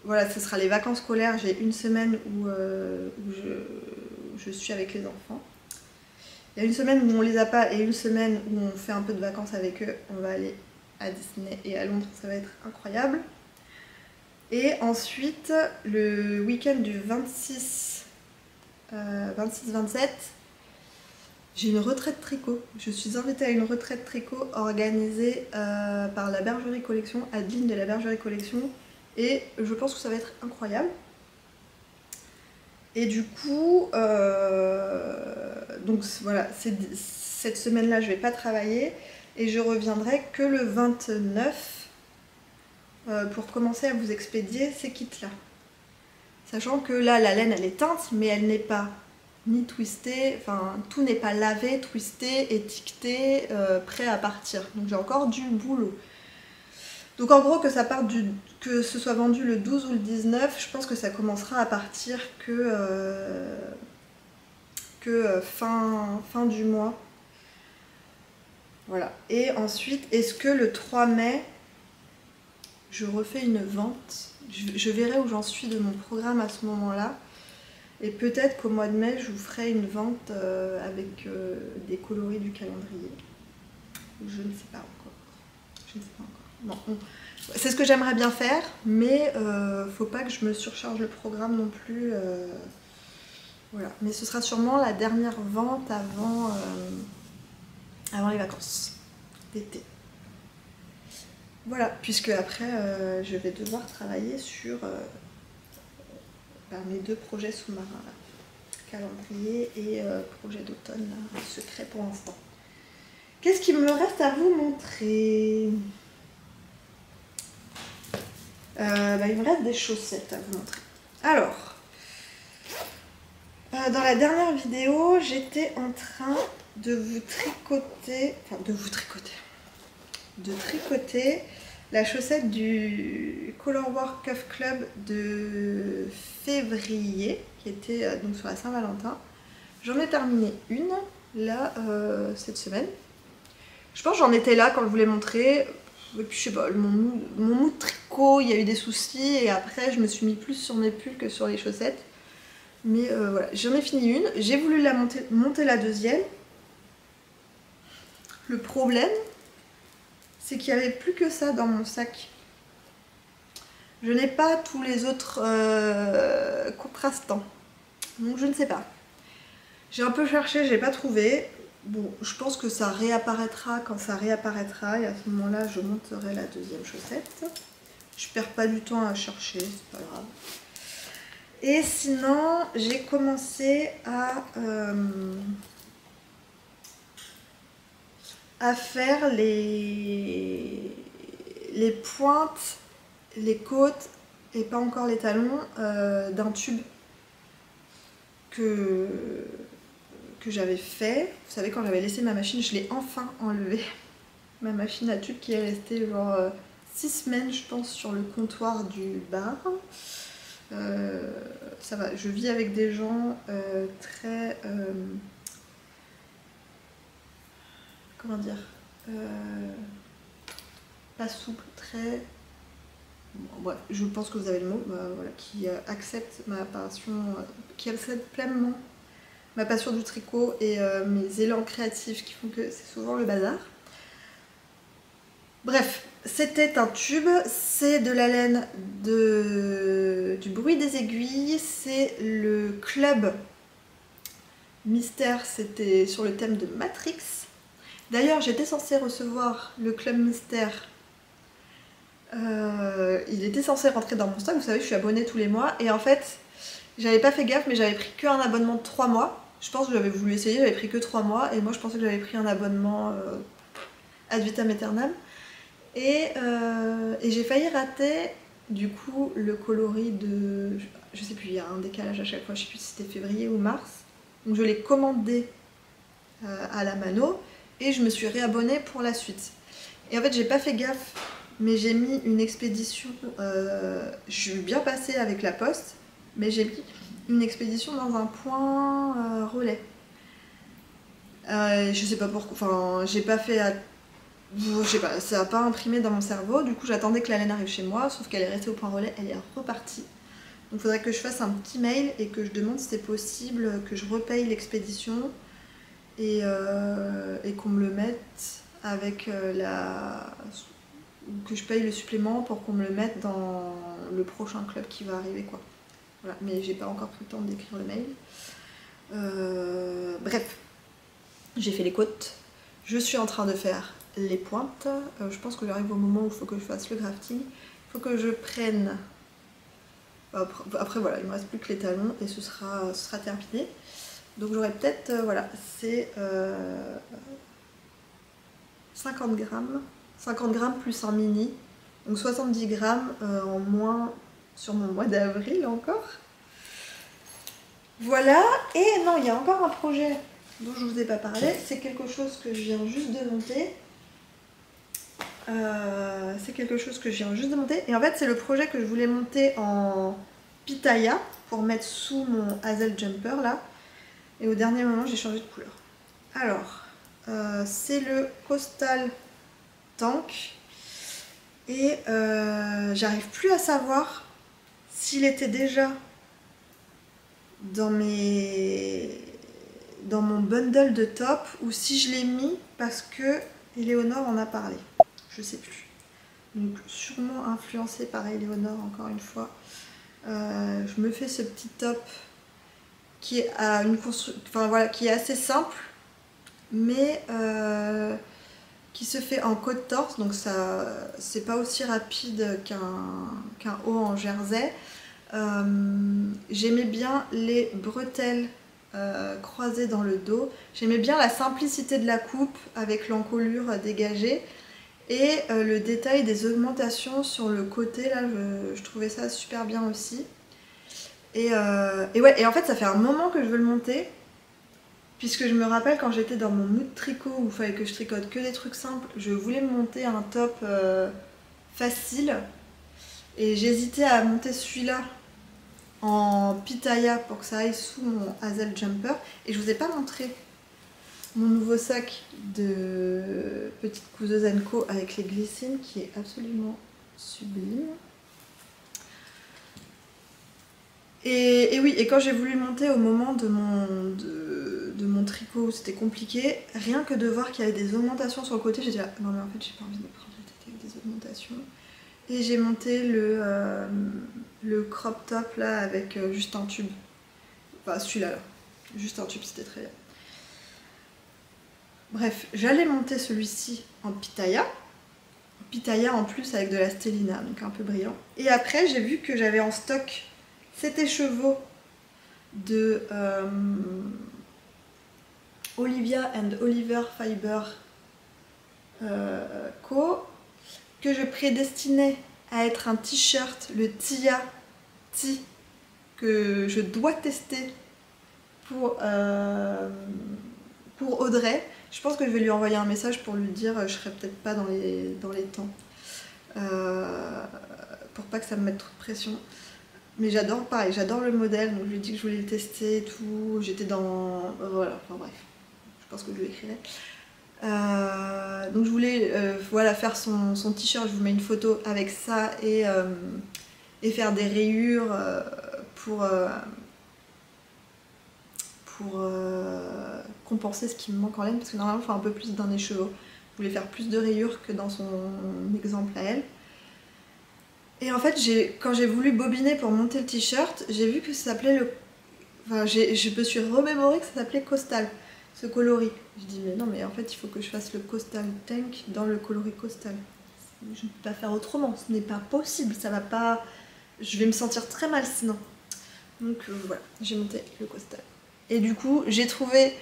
voilà, ce sera les vacances scolaires. J'ai une semaine où je suis avec les enfants. Il y a une semaine où on les a pas et une semaine où on fait un peu de vacances avec eux. On va aller à Disney et à Londres, ça va être incroyable. Et ensuite, le week-end du 26-27, j'ai une retraite tricot. Je suis invitée à une retraite tricot organisée par la Bergerie Collection, Adeline de la Bergerie Collection. Et je pense que ça va être incroyable. Et du coup, donc voilà, cette semaine-là, je ne vais pas travailler. Et je reviendrai que le 29 pour commencer à vous expédier ces kits-là. Sachant que là, la laine, elle est teinte, mais elle n'est pas ni twistée. Enfin, tout n'est pas lavé, twisté, étiqueté, prêt à partir. Donc j'ai encore du boulot. Donc en gros, que ce soit vendu le 12 ou le 19, je pense que ça commencera à partir que fin du mois. Voilà. Et ensuite, est-ce que le 3 mai, je refais une vente? Je verrai où j'en suis de mon programme à ce moment-là. Et peut-être qu'au mois de mai, je vous ferai une vente avec des coloris du calendrier. Je ne sais pas encore. Je ne sais pas encore. Bon, c'est ce que j'aimerais bien faire, mais faut pas que je me surcharge le programme non plus. Voilà. Mais ce sera sûrement la dernière vente avant les vacances d'été. Voilà, puisque après je vais devoir travailler sur mes 2 projets sous-marins, calendrier et projet d'automne, secret pour l'instant. Qu'est-ce qu'il me reste à vous montrer? Il me reste des chaussettes à vous montrer. Alors, dans la dernière vidéo, j'étais en train de tricoter la chaussette du Colorwork Cuff Club de février, qui était donc sur la Saint-Valentin. J'en ai terminé une, là, cette semaine. Je pense que j'en étais là quand je vous l'ai montré. Et puis je sais pas, mon mood de tricot, il y a eu des soucis, et après je me suis mis plus sur mes pulls que sur les chaussettes. Mais voilà, j'en ai fini une, j'ai voulu monter la deuxième. Le problème, c'est qu'il n'y avait plus que ça dans mon sac. Je n'ai pas tous les autres contrastants, donc je ne sais pas. J'ai un peu cherché, j'ai pas trouvé. bon, je pense que ça réapparaîtra quand ça réapparaîtra et à ce moment-là, je monterai la deuxième chaussette. Je perds pas du temps à chercher, c'est pas grave. Et sinon, j'ai commencé à faire les pointes, les côtes et pas encore les talons d'un tube que j'avais fait. Vous savez, quand j'avais laissé ma machine, je l'ai enfin enlevée. Ma machine à tube qui est restée genre 6 semaines, je pense, sur le comptoir du bar. Ça va, je vis avec des gens très... comment dire pas souple, très... Bon, ouais, je pense que vous avez le mot, voilà, qui accepte ma passion, qui accepte pleinement ma passion du tricot et mes élans créatifs qui font que c'est souvent le bazar. Bref, c'était un tube, c'est de la laine du bruit des aiguilles, c'est le club Mystère, c'était sur le thème de Matrix. D'ailleurs, j'étais censée recevoir le club Mystère. Il était censé rentrer dans mon stock, vous savez, je suis abonnée tous les mois et en fait, j'avais pas fait gaffe, mais j'avais pris qu'un abonnement de 3 mois. Je pense que j'avais voulu essayer, j'avais pris que 3 mois et moi je pensais que j'avais pris un abonnement ad vitam aeternam. Et j'ai failli rater du coup le coloris de... Je sais plus, il y a un décalage à chaque fois, je sais plus si c'était février ou mars. Donc je l'ai commandé à la mano et je me suis réabonnée pour la suite. Et en fait j'ai pas fait gaffe, mais j'ai mis une expédition... je suis bien passée avec la poste, mais j'ai mis une expédition dans un point relais. Je sais pas pourquoi, enfin j'ai pas fait... Je sais pas, ça n'a pas imprimé dans mon cerveau, du coup j'attendais que la laine arrive chez moi, sauf qu'elle est restée au point relais, elle est repartie. Donc il faudrait que je fasse un petit mail et que je demande si c'est possible que je repaye l'expédition et qu'on me le mette avec que je paye le supplément pour qu'on me le mette dans le prochain club qui va arriver quoi. Voilà, mais j'ai pas encore pris le temps d'écrire le mail. Bref, j'ai fait les côtes, je suis en train de faire les pointes. Je pense que j'arrive au moment où il faut que je fasse le grafting. Il faut que je prenne... Après voilà, il me reste plus que les talons et ce sera terminé. Donc j'aurai peut-être, voilà, c'est 50 grammes. 50 grammes plus un mini. Donc 70 grammes en moins sur mon mois d'avril encore. Voilà, et non, il y a encore un projet dont je vous ai pas parlé. C'est quelque chose que je viens juste de monter. Et en fait c'est le projet que je voulais monter en pitaya pour mettre sous mon Hazel Jumper là, et au dernier moment j'ai changé de couleur. Alors c'est le Coastal Tank et j'arrive plus à savoir s'il était déjà dans mon bundle de top ou si je l'ai mis parce que Éléonore en a parlé. Je sais plus. Donc sûrement influencée par Éléonore encore une fois. Je me fais ce petit top qui est à une enfin voilà, qui est assez simple, mais qui se fait en côte torse, donc ça c'est pas aussi rapide qu'un haut en jersey. J'aimais bien les bretelles croisées dans le dos. J'aimais bien la simplicité de la coupe avec l'encolure dégagée. Et le détail des augmentations sur le côté, là, je trouvais ça super bien aussi. Et ouais, et en fait, ça fait un moment que je veux le monter. Puisque je me rappelle quand j'étais dans mon mood tricot où il fallait que je tricote que des trucs simples, je voulais me monter un top facile. Et j'hésitais à monter celui-là en pitaya pour que ça aille sous mon Hazel Jumper. Et je vous ai pas montré mon nouveau sac de petite couseuse Co avec les glycines qui est absolument sublime. Et oui, et quand j'ai voulu monter au moment de mon tricot, c'était compliqué. Rien que de voir qu'il y avait des augmentations sur le côté, j'ai dit ah, non mais en fait j'ai pas envie de prendre la tête avec des augmentations. Et j'ai monté le crop top là avec juste un tube. Enfin celui-là là. Juste un tube, c'était très bien. Bref, j'allais monter celui-ci en pitaya. Pitaya en plus avec de la stellina, donc un peu brillant. Et après, j'ai vu que j'avais en stock cet écheveau de Olivia and Oliver Fiber Co. que je prédestinais à être un t-shirt, le Tia T, que je dois tester pour Audrey. Je pense que je vais lui envoyer un message pour lui dire je serai peut-être pas dans les temps. Pour pas que ça me mette trop de pression. Mais j'adore, pareil, j'adore le modèle, donc je lui ai dit que je voulais le tester et tout. J'étais dans... voilà, enfin bref, je pense que je lui écrirai. Donc je voulais voilà, faire son t-shirt, je vous mets une photo avec ça et faire des rayures pour compenser ce qui me manque en laine, parce que normalement il faut un peu plus d'un écheveau. Je voulais faire plus de rayures que dans son exemple à elle. Et en fait, quand j'ai voulu bobiner pour monter le t-shirt, j'ai vu que ça s'appelait le... Enfin, je me suis remémoré que ça s'appelait Coastal, ce coloris. Je dis mais non, mais en fait il faut que je fasse le Coastal Tank dans le coloris Coastal. Je ne peux pas faire autrement, ce n'est pas possible, ça va pas... Je vais me sentir très mal sinon. Donc voilà, j'ai monté le Coastal. Et du coup, j'ai trouvé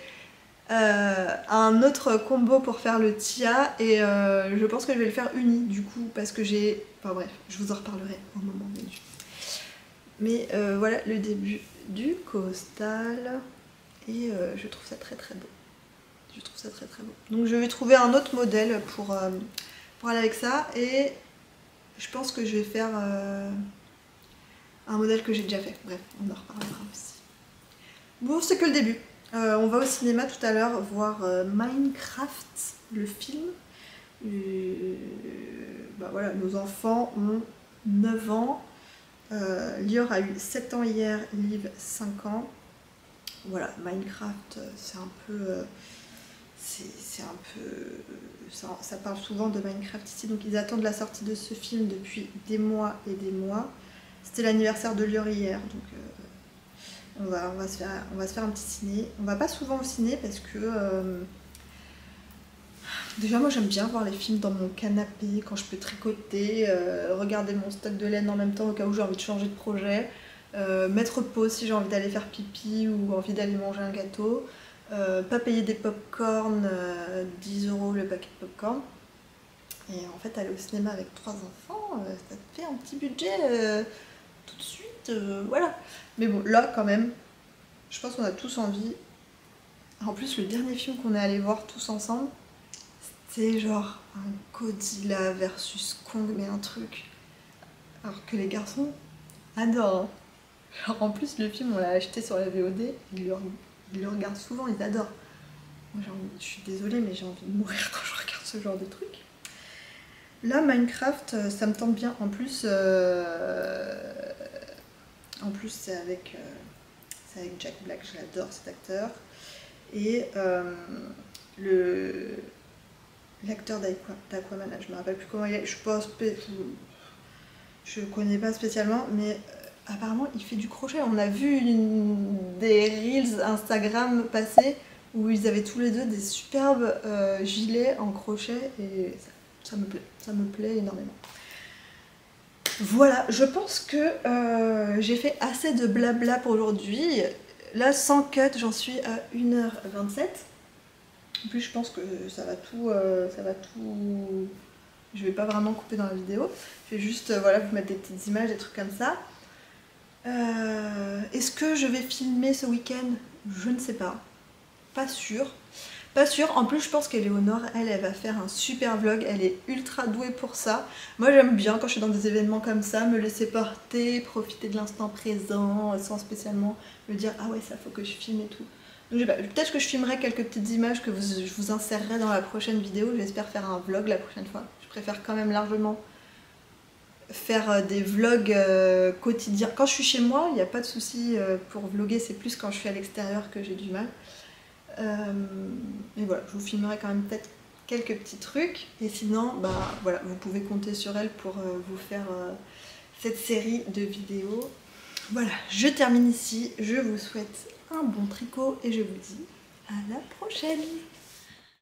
un autre combo pour faire le Tia et je pense que je vais le faire uni du coup parce que j'ai... Enfin bref, je vous en reparlerai au moment venu. Mais voilà le début du Coastal et je trouve ça très très beau. Je trouve ça très très beau. Donc je vais trouver un autre modèle pour aller avec ça et je pense que je vais faire un modèle que j'ai déjà fait. Bref, on en reparlera aussi. Bon, c'est que le début. On va au cinéma tout à l'heure voir Minecraft, le film. Bah voilà, nos enfants ont 9 ans. Lior a eu 7 ans hier, Liv 5 ans. Voilà, Minecraft, c'est un peu... ça parle souvent de Minecraft ici, donc ils attendent la sortie de ce film depuis des mois et des mois. C'était l'anniversaire de Lior hier, donc... On va se faire un petit ciné. On va pas souvent au ciné parce que déjà moi j'aime bien voir les films dans mon canapé quand je peux tricoter, regarder mon stock de laine en même temps au cas où j'ai envie de changer de projet, mettre pause si j'ai envie d'aller faire pipi ou envie d'aller manger un gâteau, pas payer des pop-corn, 10 € le paquet de pop-corn. Et en fait aller au cinéma avec 3 enfants, ça te fait un petit budget tout de suite, voilà. Mais bon, là quand même, je pense qu'on a tous envie. En plus, le dernier film qu'on est allé voir tous ensemble, c'était genre un Godzilla versus Kong, mais un truc. Alors que les garçons adorent. Hein. Genre en plus, le film, on l'a acheté sur la VOD, ils le regardent souvent, ils adorent. Moi, je suis désolée, mais j'ai envie de mourir quand je regarde ce genre de truc. Là, Minecraft, ça me tente bien. En plus, c'est avec Jack Black, j'adore cet acteur. Et l'acteur d'Aquaman, je me rappelle plus comment il est, je connais pas spécialement, mais apparemment il fait du crochet. On a vu des reels Instagram passer où ils avaient tous les deux des superbes gilets en crochet et ça me plaît énormément. Voilà, je pense que j'ai fait assez de blabla pour aujourd'hui. Là, sans cut, j'en suis à 1h27. En plus, je pense que ça va tout... Je vais pas vraiment couper dans la vidéo. Je vais juste voilà, vous mettre des petites images, des trucs comme ça. Est-ce que je vais filmer ce week-end? Je ne sais pas. Pas sûre. Pas sûre. En plus, je pense qu'Éléonore, elle va faire un super vlog. Elle est ultra douée pour ça. Moi, j'aime bien quand je suis dans des événements comme ça, me laisser porter, profiter de l'instant présent, sans spécialement me dire « Ah ouais, ça faut que je filme et tout ». Donc peut-être que je filmerai quelques petites images que je vous insérerai dans la prochaine vidéo. J'espère faire un vlog la prochaine fois. Je préfère quand même largement faire des vlogs quotidiens. Quand je suis chez moi, il n'y a pas de souci pour vlogger. C'est plus quand je suis à l'extérieur que j'ai du mal. Mais voilà, je vous filmerai quand même peut-être quelques petits trucs. Et sinon, bah voilà, vous pouvez compter sur elle pour vous faire cette série de vidéos. Voilà, je termine ici. Je vous souhaite un bon tricot et je vous dis à la prochaine.